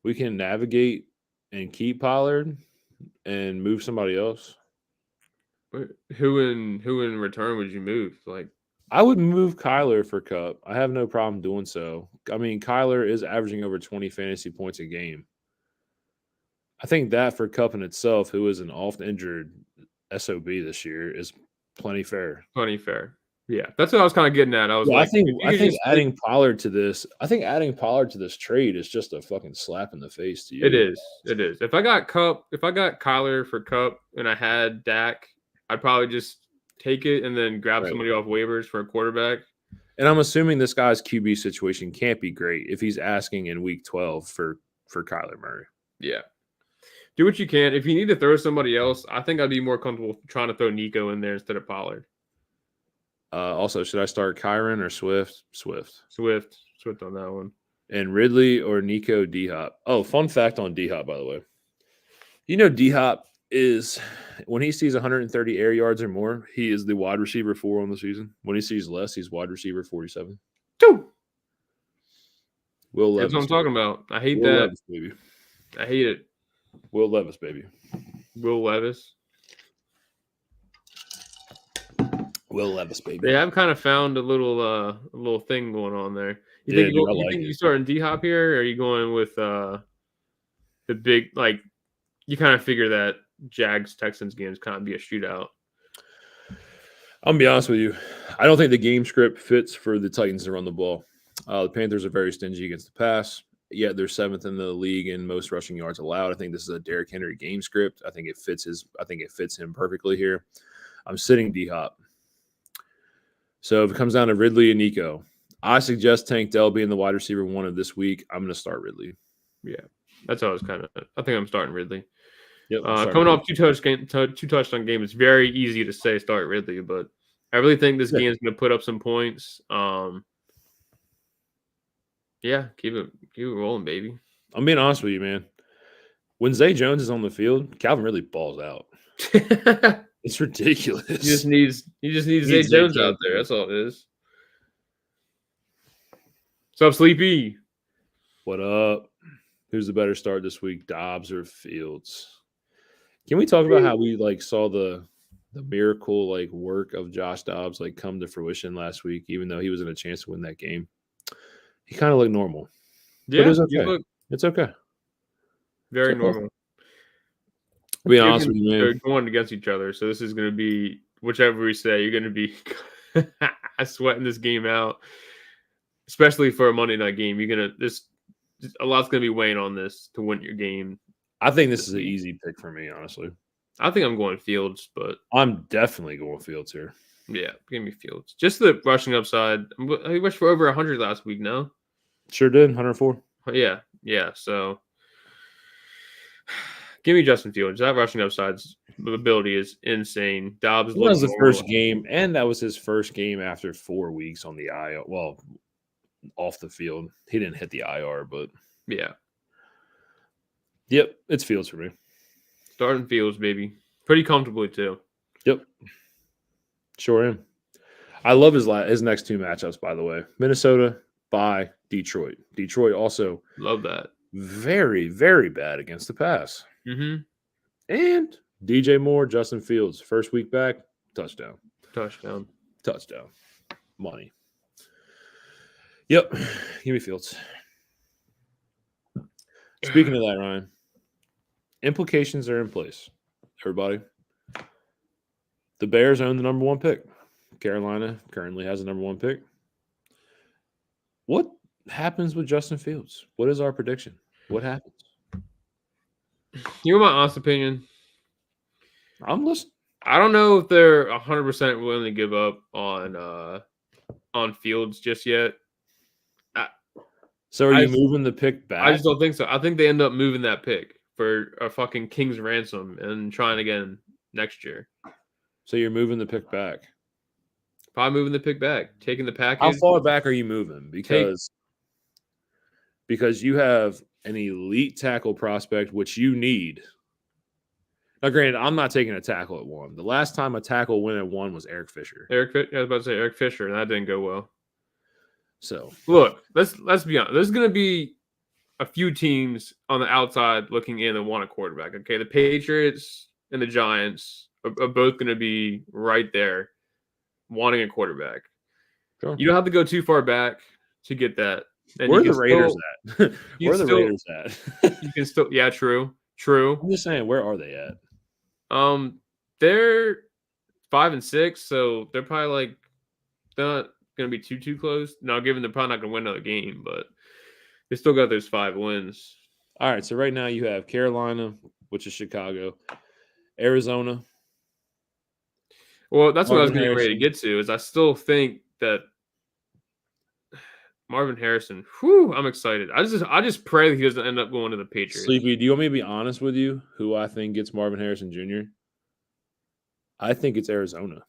we can navigate and keep Pollard and move somebody else? Who in return would you move? Like, I would move Kyler for Cup. I have no problem doing so. I mean, Kyler is averaging over 20 fantasy points a game. I think that for Cup in itself, who is an oft injured SOB this year, is plenty fair. plenty fair. Yeah, that's what I was kind of getting at. I was Yeah, like, if you I could think just adding Pollard to this, trade is just a fucking slap in the face to it you. is. It is. If I got Kyler for Cup and I had Dak, I'd probably just take it and then grab Right. somebody off waivers for a quarterback. And I'm assuming this guy's QB situation can't be great if he's asking in week 12 for Kyler Murray. Yeah. Do what you can. If you need to throw somebody else, I think I'd be more comfortable trying to throw Nico in there instead of Pollard. Also, should I start Kyron or Swift? Swift on that one. And Ridley or Nico D-Hop. Oh, fun fact on D-Hop, by the way. You know D-Hop is, when he sees 130 air yards or more, he is the wide receiver 4 on the season. When he sees less, he's wide receiver 47. Two. Will Levis. That's what I'm talking about. I hate Will that. Levis, baby. I hate it. Will Levis, baby. Will Levis. Will Levis, baby. They have kind of found a little thing going on there. You Yeah, think dude, I you like think it. you starting D-Hop here, or are you going with the big, like, you kind of figure that Jags Texans games kind of be a shootout? I'm gonna be honest with you. I don't think the game script fits for the Titans to run the ball. The Panthers are very stingy against the pass. Yet they're 7th in the league in most rushing yards allowed. I think this is a Derrick Henry game script. I think it fits him perfectly here. I'm sitting D-Hop. So if it comes down to Ridley and Nico, I suggest Tank Dell being the wide receiver 1 of this week. I'm going to start Ridley. Yeah, that's how I was kind of. I think I'm starting Ridley. Yep. Coming off two touchdown game, it's very easy to say start Ridley, but I really think this game is going to put up some points. Yeah, keep it rolling, baby. I'm being honest with you, man. When Zay Jones is on the field, Calvin really balls out. It's ridiculous. He just needs Zay Jones out there. That's all it is. What's up, Sleepy? What up? Who's the better start this week, Dobbs or Fields? Can we talk about how we saw the miracle work of Josh Dobbs come to fruition last week, even though he was in a chance to win that game? He kind of looked normal. Yeah, but it's okay. It's okay. Very normal. To be honest with you, man. They're going against each other, so this is going to be whichever we say. You're going to be sweating this game out, especially for a Monday night game. A lot's going to be weighing on this to win your game. I think this is an easy pick for me, honestly. I think I'm going Fields, but I'm definitely going Fields here. Yeah, give me Fields. Just the rushing upside. He rushed for over 100 last week, no? Sure did, 104. Yeah. So give me Justin Fields. That rushing upside's ability is insane. Dobbs that was the first game, and that was his first game after 4 weeks on the IR. Well, off the field. He didn't hit the IR, but yeah. Yep, it's Fields for me. Starting Fields, baby. Pretty comfortably, too. Yep. Sure am. I love his next 2 matchups, by the way. Minnesota by Detroit. Detroit also love that. Very, very bad against the pass. Mm-hmm. And DJ Moore, Justin Fields, first week back, touchdown. Money. Yep. Give me Fields. Speaking of that, Ryan, implications are in place. Everybody. The Bears own the number 1 pick. Carolina currently has the number 1 pick. What happens with Justin Fields? What is our prediction? What happens? You want my honest opinion? I'm listening. I don't know if they're 100% willing to give up on Fields just yet. So are you moving the pick back? I just don't think so. I think they end up moving that pick for a fucking king's ransom and trying again next year. So you're moving the pick back. Probably moving the pick back, taking the package. How far back are you moving? Because you have an elite tackle prospect, which you need. Now, granted, I'm not taking a tackle at 1. The last time a tackle went at 1 was Eric Fisher. I was about to say Eric Fisher, and that didn't go well. So look, let's be honest. There's going to be a few teams on the outside looking in that want a quarterback. Okay, the Patriots and the Giants are both going to be right there wanting a quarterback. Sure. You don't have to go too far back to get that. And where are the Raiders at? Where are the Raiders at? You can still, yeah, true. I'm just saying, where are they at? They're 5-6, so they're probably like they're not going to be too close. Now, given they're probably not going to win another game, but they still got those 5 wins. All right, so right now you have Carolina, which is Chicago, Arizona. Well, that's what I was getting ready to get to. Is I still think that Marvin Harrison. Whew, I'm excited. I just pray that he doesn't end up going to the Patriots. Sleepy, do you want me to be honest with you? Who I think gets Marvin Harrison Jr.? I think it's Arizona.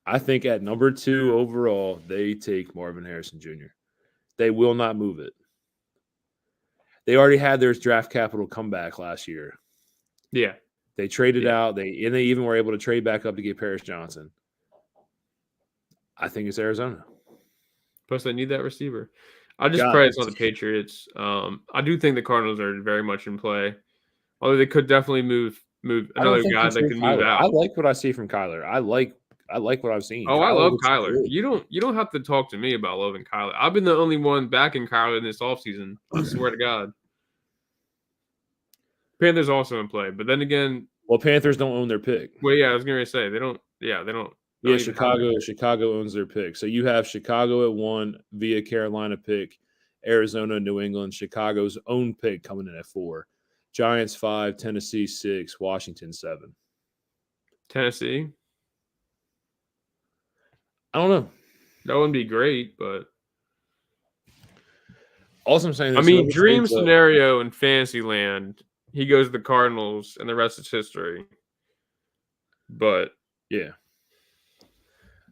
I think at number 2 overall, they take Marvin Harrison Jr. They will not move it. They already had their draft capital come back last year. Yeah. They traded out. They even were able to trade back up to get Paris Johnson. I think it's Arizona. Plus, they need that receiver. I just pray it's not the Patriots. I do think the Cardinals are very much in play. Although they could definitely move another guy that can move out. I like what I see from Kyler. I like what I've seen. Oh, Kyler, I love Kyler. Good. You don't have to talk to me about loving Kyler. I've been the only one backing Kyler in this offseason. I swear to God. Panthers also in play, but then again, well, Panthers don't own their pick. Well, yeah, I was gonna say they don't. Yeah, they don't. Yeah, Chicago owns their pick. So you have Chicago at 1 via Carolina pick, Arizona, New England, Chicago's own pick coming in at 4, Giants 5, Tennessee 6, Washington 7. Tennessee. I don't know. That wouldn't be great, but also I'm saying, I mean, dream scenario in fantasy land. He goes to the Cardinals, and the rest is history. But yeah,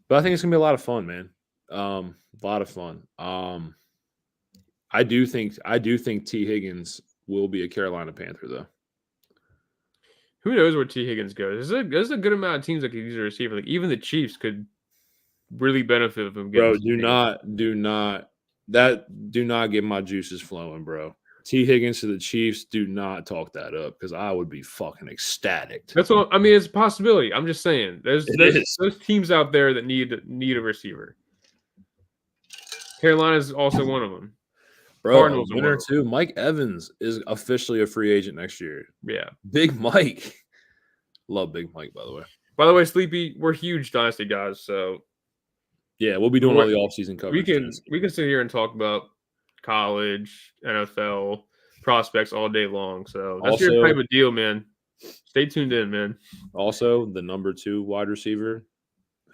but I think it's gonna be a lot of fun, man. A lot of fun. I do think T. Higgins will be a Carolina Panther, though. Who knows where T. Higgins goes? There's a good amount of teams that could use a receiver. Like even the Chiefs could really benefit from getting. Bro, do not get my juices flowing, bro. T. Higgins to the Chiefs, do not talk that up because I would be fucking ecstatic. That's what I mean. It's a possibility. I'm just saying. There's teams out there that need a receiver. Carolina is also one of them. Bro, Cardinals winner too. Mike Evans is officially a free agent next year. Yeah, Big Mike. Love Big Mike, by the way. By the way, Sleepy, we're huge Dynasty guys, so yeah, we'll be doing all the offseason coverage. We can sit here and talk about college, NFL prospects all day long. So that's your type of deal, man. Stay tuned in, man. Also, the number 2 wide receiver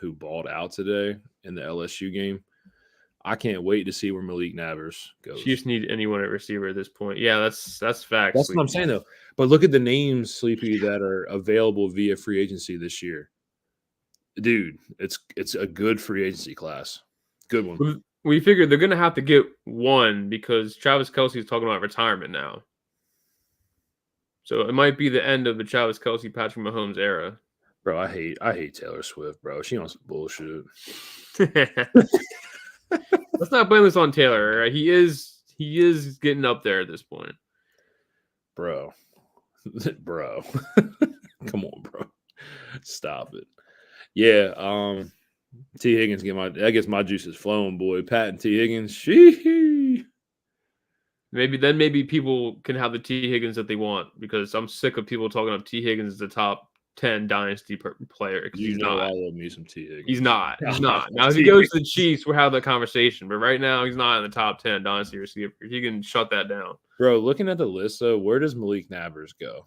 who balled out today in the LSU game. I can't wait to see where Malik Nabers goes. Chiefs need anyone at receiver at this point. Yeah, that's facts. That's what I'm saying, though. But look at the names, Sleepy, that are available via free agency this year. Dude, it's a good free agency class. Good one. We figured they're going to have to get one because Travis Kelce is talking about retirement now. So it might be the end of the Travis Kelce, Patrick Mahomes era. Bro, I hate Taylor Swift, bro. She on some bullshit. Let's not blame this on Taylor. Right? He is getting up there at this point. Bro. Come on, bro. Stop it. Yeah, T. Higgins gets my juices flowing, boy. Pat and T. Higgins, sheesh. Maybe people can have the T. Higgins that they want because I'm sick of people talking up T. Higgins as the top 10 dynasty player because he's not. I love me some T. Higgins. He's not. Now, if he goes to the Chiefs, we'll have that conversation. But right now, he's not in the top 10 dynasty receiver. He can shut that down. Bro, looking at the list, though, where does Malik Nabers go?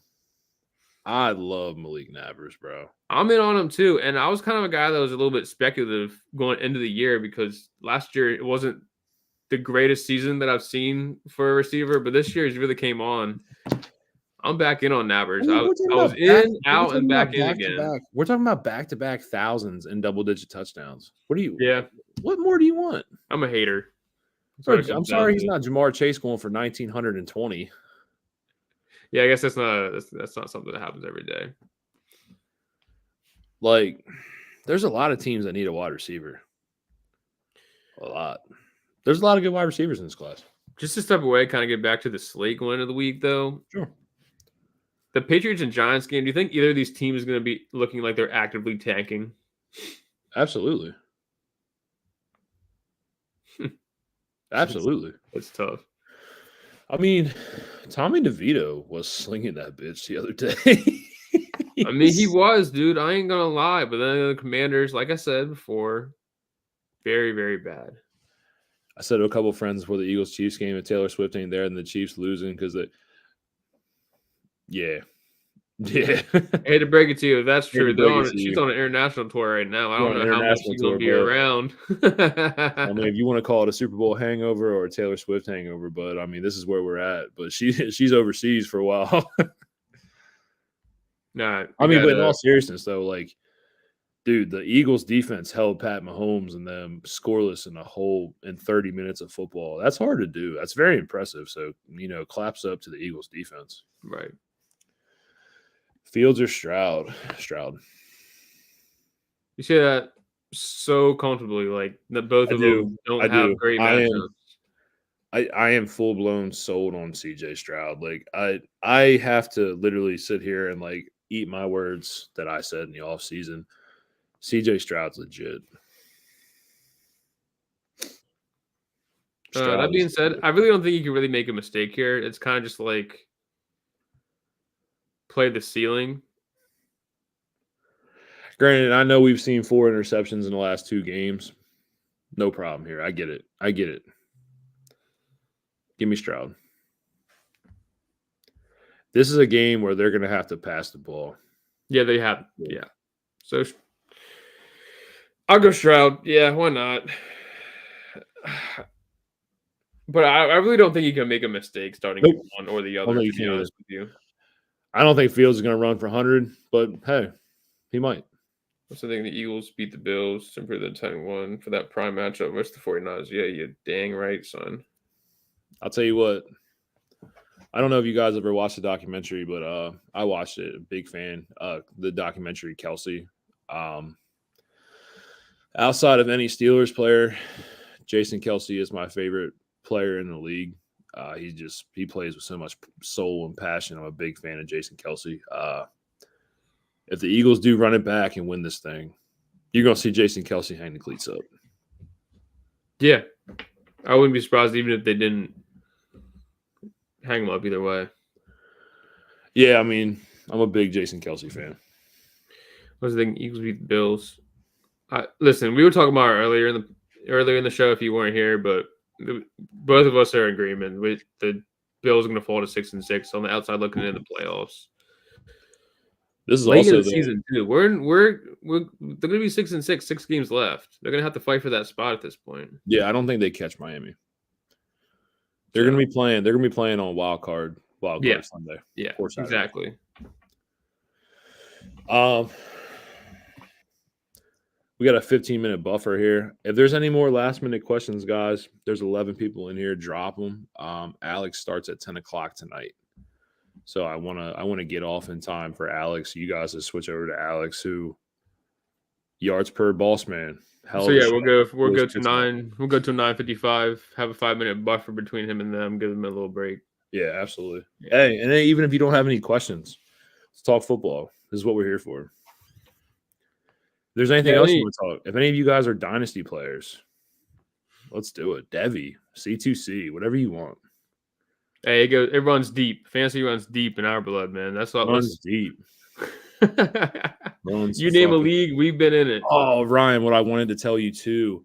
I love Malik Nabers, bro. I'm in on him, too. And I was kind of a guy that was a little bit speculative going into the year because last year it wasn't the greatest season that I've seen for a receiver, but this year he's really came on. I'm back in on Nabbers. I was in, out, and back in again. We're talking about back-to-back thousands and double-digit touchdowns. Yeah. What more do you want? I'm a hater. I'm sorry he's not Jamar Chase going for 1,920. Yeah, I guess that's not something that happens every day. Like, there's a lot of teams that need a wide receiver. A lot. There's a lot of good wide receivers in this class. Just to step away, kind of get back to the slate one of the week, though. Sure. The Patriots and Giants game, do you think either of these teams is going to be looking like they're actively tanking? Absolutely. Absolutely. It's tough. I mean, Tommy DeVito was slinging that bitch the other day. I mean, he was, dude. I ain't going to lie. But then the Commanders, like I said before, very, very bad. I said to a couple of friends before the Eagles-Chiefs game, and Taylor Swift ain't there, and the Chiefs losing because they – yeah. I hate to break it to you. If that's true, she's on an international tour right now. I don't know how much she's going to be around. I mean, if you want to call it a Super Bowl hangover or a Taylor Swift hangover, but I mean, this is where we're at. But she's overseas for a while. Nah, but in all seriousness, though, like, dude, the Eagles defense held Pat Mahomes and them scoreless in 30 minutes of football. That's hard to do. That's very impressive. So, claps up to the Eagles defense. Right. Fields or Stroud? Stroud. You see that so comfortably, like that both of them don't have great matchups. I am full blown sold on CJ Stroud. Like I have to literally sit here and like eat my words that I said in the offseason. CJ Stroud's legit. That being said, I really don't think you can really make a mistake here. It's kind of just like play the ceiling. Granted, I know we've seen 4 interceptions in the last 2 games. No problem here. I get it. Give me Stroud. This is a game where they're going to have to pass the ball. Yeah, they have. Yeah. So I'll go Stroud. Yeah, why not? But I really don't think you can make a mistake starting one or the other, to be honest with you. I don't think Fields is going to run for 100, but hey, he might. I think the Eagles beat the Bills to improve the 10-1 for that prime matchup versus the 49ers. Yeah, you dang right, son. I'll tell you what. I don't know if you guys ever watched the documentary, but I watched it. A big fan. The documentary Kelsey. Outside of any Steelers player, Jason Kelsey is my favorite player in the league. He plays with so much soul and passion. I'm a big fan of Jason Kelsey. If the Eagles do run it back and win this thing, you're going to see Jason Kelsey hang the cleats up. Yeah. I wouldn't be surprised even if they didn't hang them up either way. Yeah, I mean, I'm a big Jason Kelsey fan. I was thinking Eagles beat the Bills. Listen, we were talking about earlier in the show if you weren't here, but both of us are in agreement with the Bills are going to fall to 6-6 on the outside looking into the playoffs. This is also the season too. They're going to be 6-6, 6 games left. They're going to have to fight for that spot at this point. Yeah, I don't think they catch Miami. They're going to be playing. They're going to be playing on wild card Sunday. Yeah, exactly. We got a 15-minute buffer here. If there's any more last-minute questions, guys, there's 11 people in here. Drop them. Alex starts at 10 o'clock tonight. So I want to get off in time for Alex. You guys will switch over to Alex, who yards per boss man. So yeah, we'll go to 9. We'll go to 9:55. Have a 5-minute buffer between him and them. Give them a little break. Yeah, absolutely. Yeah. Hey, and then even if you don't have any questions, let's talk football. This is what we're here for. If there's anything else you want to talk, if any of you guys are dynasty players, let's do it. Devi, C2C, whatever you want. Hey, it runs deep. Fantasy runs deep in our blood, man. That's what runs deep. You name a league, we've been in it. Oh, Ryan, what I wanted to tell you too.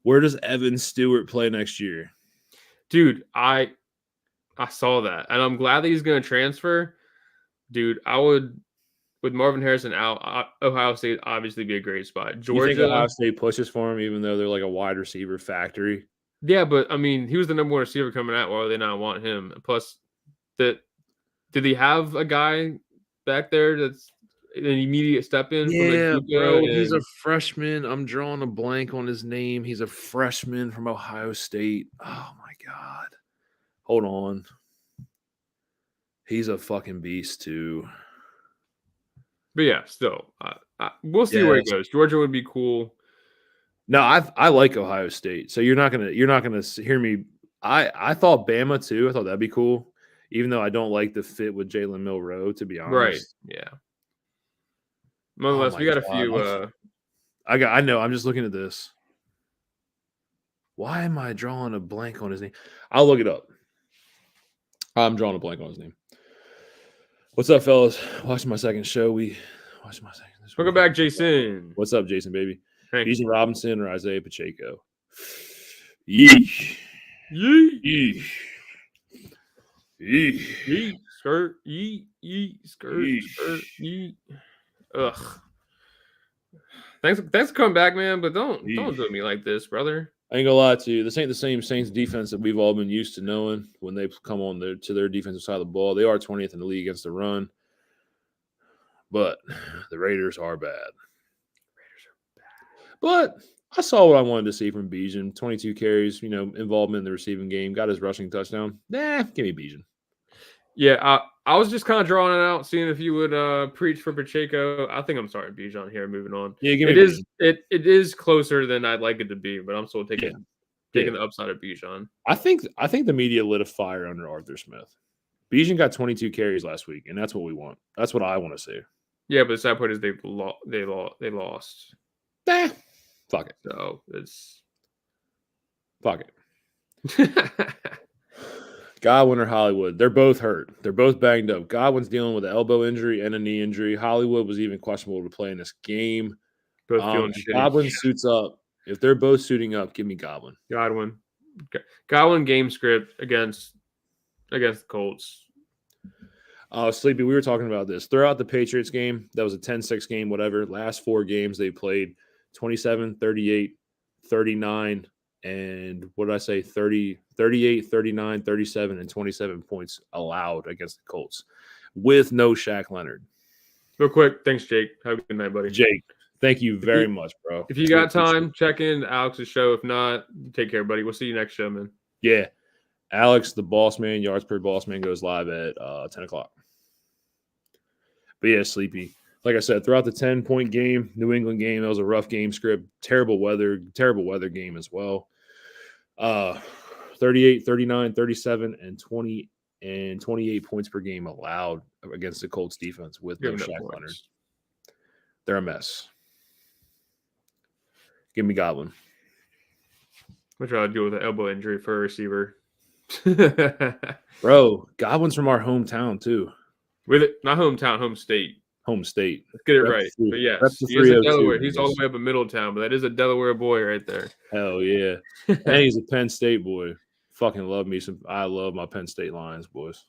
Where does Evan Stewart play next year? Dude, I saw that, and I'm glad that he's going to transfer. Dude, I would, with Marvin Harrison out, Ohio State obviously be a great spot. Georgia, you think Ohio State pushes for him, even though they're like a wide receiver factory? Yeah, but I mean, he was the number one receiver coming out. Why would they not want him? Plus, did he have a guy back there that's an immediate step in from Yeah, Ajuka? bro, he's a And freshman. I'm drawing a blank on his name. He's a freshman from Ohio State. Oh my god. Hold on. He's a fucking beast too. but yeah, still, we'll see where he Yes. goes. Georgia would be cool. No, I like Ohio State. So you're not gonna hear me. I thought Bama too. I thought that'd be cool, even though I don't like the fit with Jalen Milroe. To be Right. honest. Yeah. Oh Nonetheless, my we got a god. few. I know. I'm just looking at this. Why am I drawing a blank on his name? I'll look it up. I'm drawing a blank on his name. What's up, fellas? Watching my second show. Watching my second. Welcome back, Jason. What's up, Jason, baby? Hey. Bijan Robinson or Isaiah Pacheco? Yeesh. Yeet. Yeesh. Yeet. Skirt. Yeet. Yeet. Skirt. Yeesh. Skirt. Yeet. Ugh. Thanks for coming back, man. But don't do me like this, brother. I ain't gonna lie to you. This ain't the same Saints defense that we've all been used to knowing when they come on to their defensive side of the ball. They are 20th in the league against the run, but the Raiders are bad. But I saw what I wanted to see from Bijan. 22 carries, involvement in the receiving game. Got his rushing touchdown. Give me Bijan. Yeah, I was just kind of drawing it out, seeing if you would preach for Pacheco. I think I'm starting Bijan here. Moving on. Yeah, give me Bijan. Bijan. It is closer than I'd like it to be, but I'm still taking the upside of Bijan. I think the media lit a fire under Arthur Smith. Bijan got 22 carries last week, and that's what we want. That's what I want to see. Yeah, but the sad part is they lost. Fuck it. So it's fuck it. Godwin or Hollywood. They're both hurt. They're both banged up. Godwin's dealing with an elbow injury and a knee injury. Hollywood was even questionable to play in this game. Both feeling shitty. Godwin suits up. If they're both suiting up, give me Godwin. Godwin game script against the Colts. Sleepy, we were talking about this. Throughout the Patriots game, that was a 10-6 game, whatever. Last 4 games they played 27, 38, 39, and what did I say? 30, 38, 39, 37, and 27 points allowed against the Colts with no Shaq Leonard. Real quick, thanks, Jake. Have a good night, buddy. Jake, thank you very much, bro. If you got time, check in Alex's show. If not, take care, buddy. We'll see you next show, man. Yeah. Alex, the boss man, yards per boss man, goes live at 10 o'clock. But yeah, Sleepy. Like I said, throughout the 10-point game, New England game, that was a rough game script. Terrible weather game as well. 38, 39, 37, and 20 and 28 points per game allowed against the Colts defense with no Shaq Leonard. They're a mess. Give me Godwin. I'll try to deal with an elbow injury for a receiver. Bro, Godwin's from our hometown too. With it, not hometown, home state. Home state. Let's get it right. But yes, he is a Delaware. He's all the way up in Middletown, but that is a Delaware boy right there. Hell yeah. And he's a Penn State boy. Fucking love me some. I love my Penn State Lions, boys.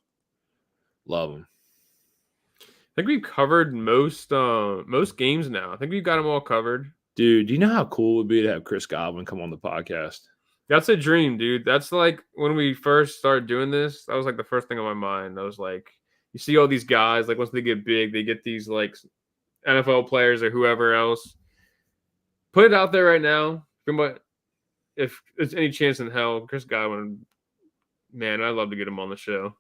Love them. I think we've covered most games now. I think we've got them all covered. Dude, do you know how cool it would be to have Chris Godwin come on the podcast? That's a dream, dude. That's like when we first started doing this, that was like the first thing on my mind. I was like, you see all these guys, like once they get big, they get these like NFL players or whoever else. Put it out there right now. If there's any chance in hell, Chris Godwin, man, I'd love to get him on the show.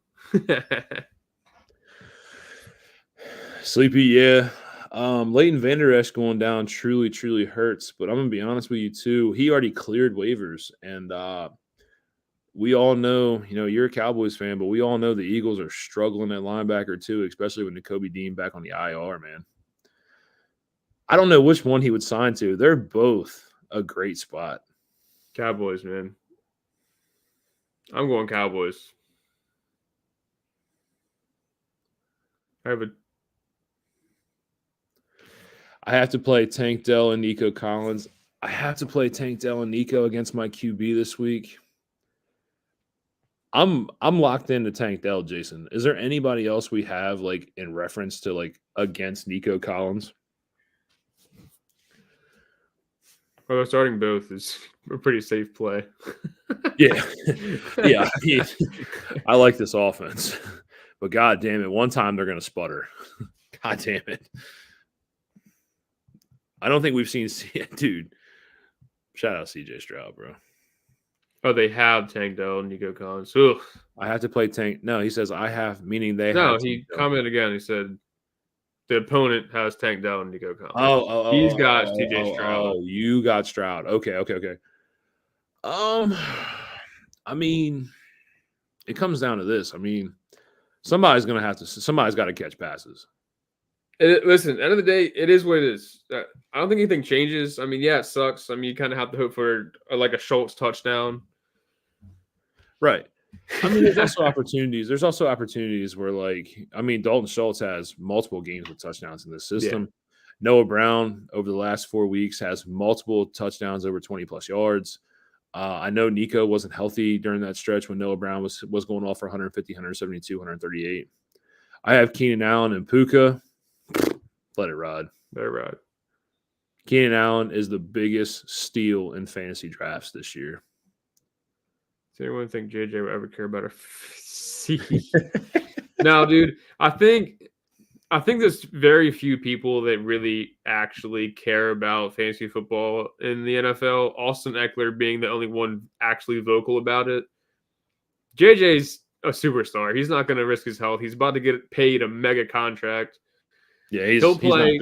Sleepy, yeah. Leighton Vander Esch going down truly, truly hurts. But I'm going to be honest with you, too. He already cleared waivers. And we all know, you're a Cowboys fan, but we all know the Eagles are struggling at linebacker, too, especially with Nakobe Dean back on the IR, man. I don't know which one he would sign to. They're both a great spot. Cowboys, man. I'm going Cowboys. I have to play Tank Dell and Nico Collins. I have to play Tank Dell and Nico against my QB this week. I'm locked into Tank Dell, Jason. Is there anybody else we have like in reference to like against Nico Collins? Although starting both is a pretty safe play. Yeah. Yeah. I mean, I like this offense. But god damn it, one time they're gonna sputter. God damn it. I don't think we've seen dude. Shout out CJ Stroud, bro. Oh, they have Tank Dell and Nico Collins. Ugh. I have to play Tank. No, he says I have, meaning they No, have. he commented again. He said the opponent has Tank Dell and Nico Collins. Oh, oh, He's oh, got oh, CJ oh, Stroud. oh, you got Stroud. Okay, okay, okay. I mean, it comes down to this. I mean, somebody's got to catch passes. Listen, at the end of the day, it is what it is. I don't think anything changes. I mean, yeah, it sucks. I mean, you kind of have to hope for like a Schultz touchdown. Right. I mean, there's also opportunities. There's also opportunities where, like, I mean, Dalton Schultz has multiple games with touchdowns in this system. Yeah. Noah Brown over the last 4 weeks has multiple touchdowns over 20-plus yards. I know Nico wasn't healthy during that stretch when Noah Brown was going off for 150, 172, 138. I have Keenan Allen and Puka. Let it ride. Let it ride. Keenan Allen is the biggest steal in fantasy drafts this year. Does anyone think JJ will ever care about No, dude. I think there's very few people that really actually care about fantasy football in the NFL. Austin Eckler being the only one actually vocal about it. JJ's a superstar. He's not going to risk his health. He's about to get paid a mega contract. Yeah, he'll play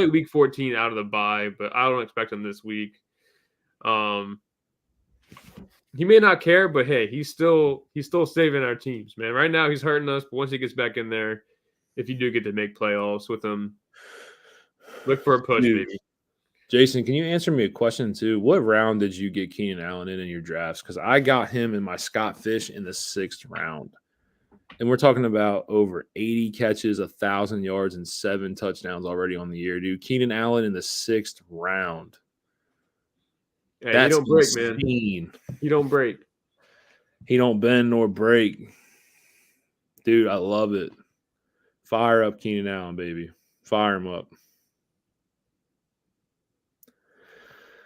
week 14 out of the bye, but I don't expect him this week. He may not care, but hey, he's still saving our teams, man. Right now he's hurting us, but once he gets back in there, if you do get to make playoffs with him, look for a push, baby. Jason, can you answer me a question too? What round did you get Keenan Allen in your drafts? Because I got him in my Scott Fish in the 6th round. And we're talking about over 80 catches, 1,000 yards, and 7 touchdowns already on the year, dude. Keenan Allen in the 6th round. Hey, that's you don't break, insane. Man. You don't break. He don't bend nor break. Dude, I love it. Fire up Keenan Allen, baby. Fire him up.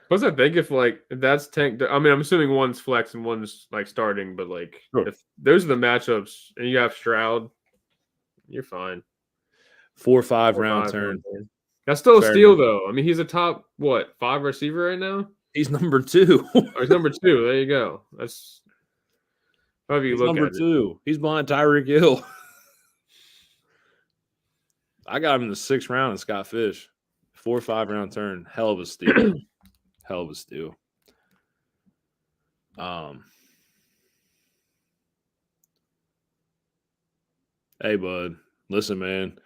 Plus, I think if that's Tank, I mean, I'm assuming one's flex and one's like starting, but like sure. If those are the matchups and you have Stroud, you're fine. 4 or 5 round turn. That's still a steal, though. I mean, he's a top 5 receiver right now. He's number 2. He's number 2. There you go. That's however you look at it. Number 2. He's behind Tyreek Hill. I got him in the 6th round in Scott Fish. 4 or 5 round turn. Hell of a steal. Hell of a steal. Hey, bud. Listen, man.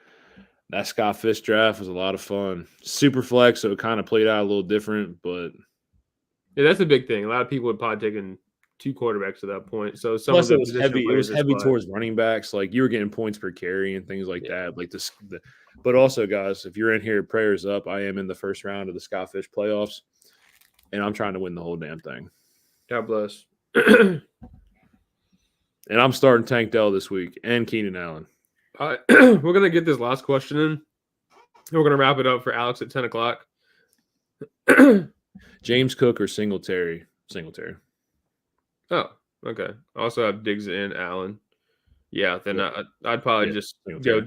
That Scott Fish draft was a lot of fun. Super flex, so it kind of played out a little different, but yeah, that's a big thing. A lot of people had probably taken 2 quarterbacks at that point. So some plus it was heavy. It was heavy towards running backs. Like you were getting points per carry and things like that. Like this, but also, guys, if you're in here, prayers up. I am in the 1st round of the Scott Fish playoffs, and I'm trying to win the whole damn thing. God bless. And I'm starting Tank Dell this week and Keenan Allen. All right, we're gonna get this last question in. We're gonna wrap it up for Alex at 10 o'clock. James Cook or Singletary? Singletary. Oh, okay. I also have Diggs and Allen. Yeah, then I'd probably just go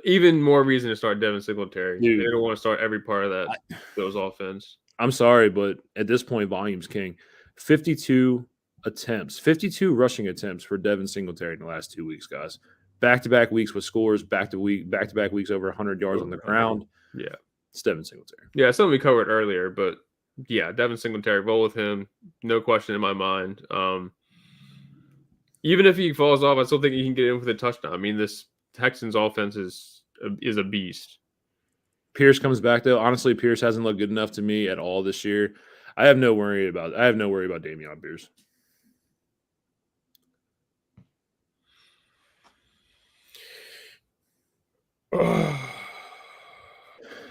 even more reason to start Devin Singletary. Dude, they don't want to start every part of those offense. I'm sorry, but at this point, volume's king. 52 attempts, 52 rushing attempts for Devin Singletary in the last 2 weeks, guys. Back-to-back weeks with scores, back-to-back weeks over 100 yards on the ground. Yeah. It's Devin Singletary. Yeah, something we covered earlier, but yeah, Devin Singletary, roll with him. No question in my mind. Even if he falls off, I still think he can get in with a touchdown. I mean, this Texans offense is a beast. Pierce comes back, though. Honestly, Pierce hasn't looked good enough to me at all this year. I have no worry about Dameon Pierce.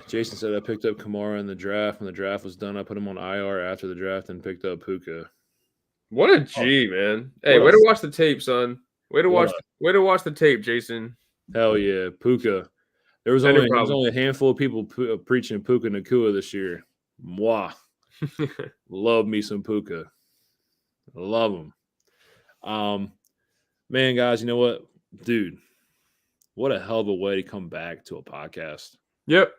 Jason said I picked up Kamara in the draft. When the draft was done, I put him on IR after the draft and picked up Puka. What a G, man. Hey, way to watch the tape, son. Way to watch the tape, Jason. Hell yeah. Puka. There was only a handful of people preaching Puka Nakua this year. Mwah. Love me some Puka. Love him. Man, guys, you know what? Dude, what a hell of a way to come back to a podcast. Yep.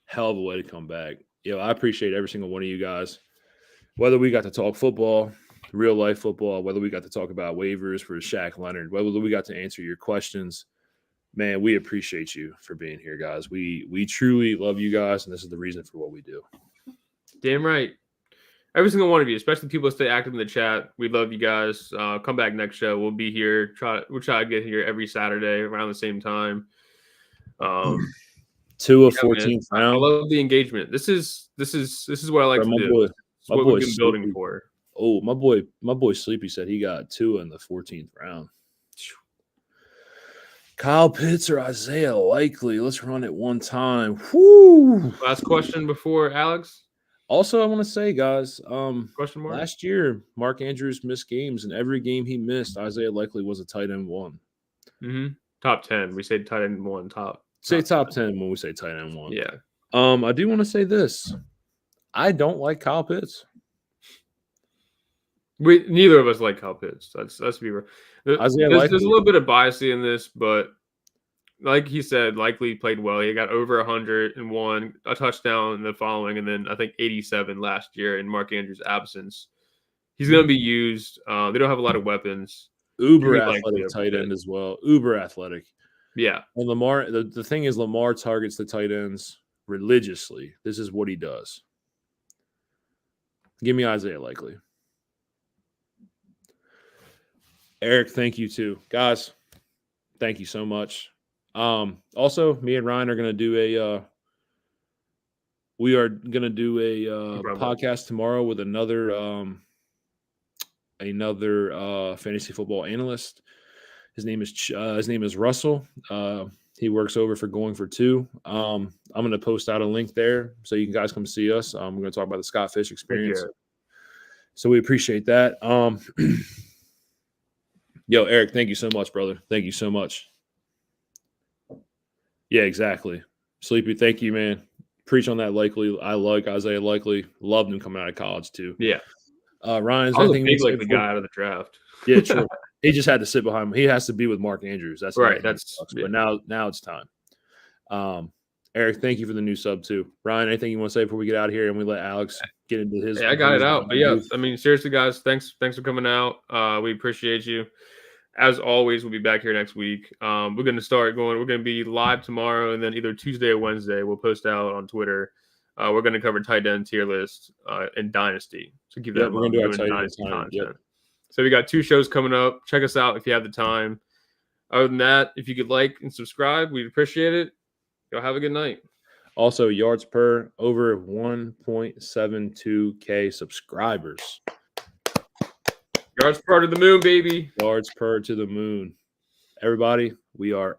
Hell of a way to come back. I appreciate every single one of you guys. Whether we got to talk football, real life football, whether we got to talk about waivers for Shaq Leonard, whether we got to answer your questions, man, we appreciate you for being here, guys. We truly love you guys, and this is the reason for what we do. Damn right. Every single one of you, especially people that stay active in the chat. We love you guys. Come back next show. We'll be here. We'll try to get here every Saturday around the same time. 2 of 14th round. I love the engagement. This is what I like to do. Boy, it's what we've been building for. Oh, my boy Sleepy said he got 2 in the 14th round. Kyle Pitts or Isaiah Likely. Let's run it one time. Whoo! Last question before Alex. Also, I want to say, guys, question mark? Last year, Mark Andrews missed games, and every game he missed, Isaiah Likely was a tight end 1. Mm-hmm. Top 10. We say tight end 1. Say top 10 when we say tight end 1. Yeah. I do want to say this. I don't like Kyle Pitts. Neither of us like Kyle Pitts. That's be real. There's a little bit of bias in this, but like he said, Likely played well. He got over 101, a touchdown in the following, and then I think 87 last year in Mark Andrews' absence. He's going to be used. They don't have a lot of weapons. Uber athletic tight end as well. Uber athletic. Yeah. And Lamar, the thing is, Lamar targets the tight ends religiously. This is what he does. Give me Isaiah Likely. Eric, thank you too. Guys, thank you so much. Also, me and Ryan are going to do a podcast tomorrow with another fantasy football analyst. His name is Russell. He works over for Going for Two. I'm going to post out a link there so you guys come see us. We're going to talk about the Scott Fish experience. So we appreciate that. Yo, Eric, thank you so much, brother. Thank you so much. Yeah, exactly. Sleepy, thank you, man. Preach on that Likely. I like Isaiah Likely. Loved him coming out of college, too. Yeah. Ryan, is I was a big Likely guy out of the draft. Yeah, true. He just had to sit behind him. He has to be with Mark Andrews. That's right. But now it's time. Eric, thank you for the new sub, too. Ryan, anything you want to say before we get out of here and we let Alex get into his? Yeah, I got it out. But yeah, I mean, seriously, guys, thanks for coming out. We appreciate you. As always, we'll be back here next week. We're going to be live tomorrow, and then either Tuesday or Wednesday, we'll post out on Twitter. We're going to cover tight end tier list and Dynasty. So keep that. We're going to do our tight end content. Yep. So we got 2 shows coming up. Check us out if you have the time. Other than that, if you could like and subscribe, we'd appreciate it. Y'all have a good night. Also, yards per over 1.72K subscribers. Yards per to the moon, baby. Yards per to the moon. Everybody, we are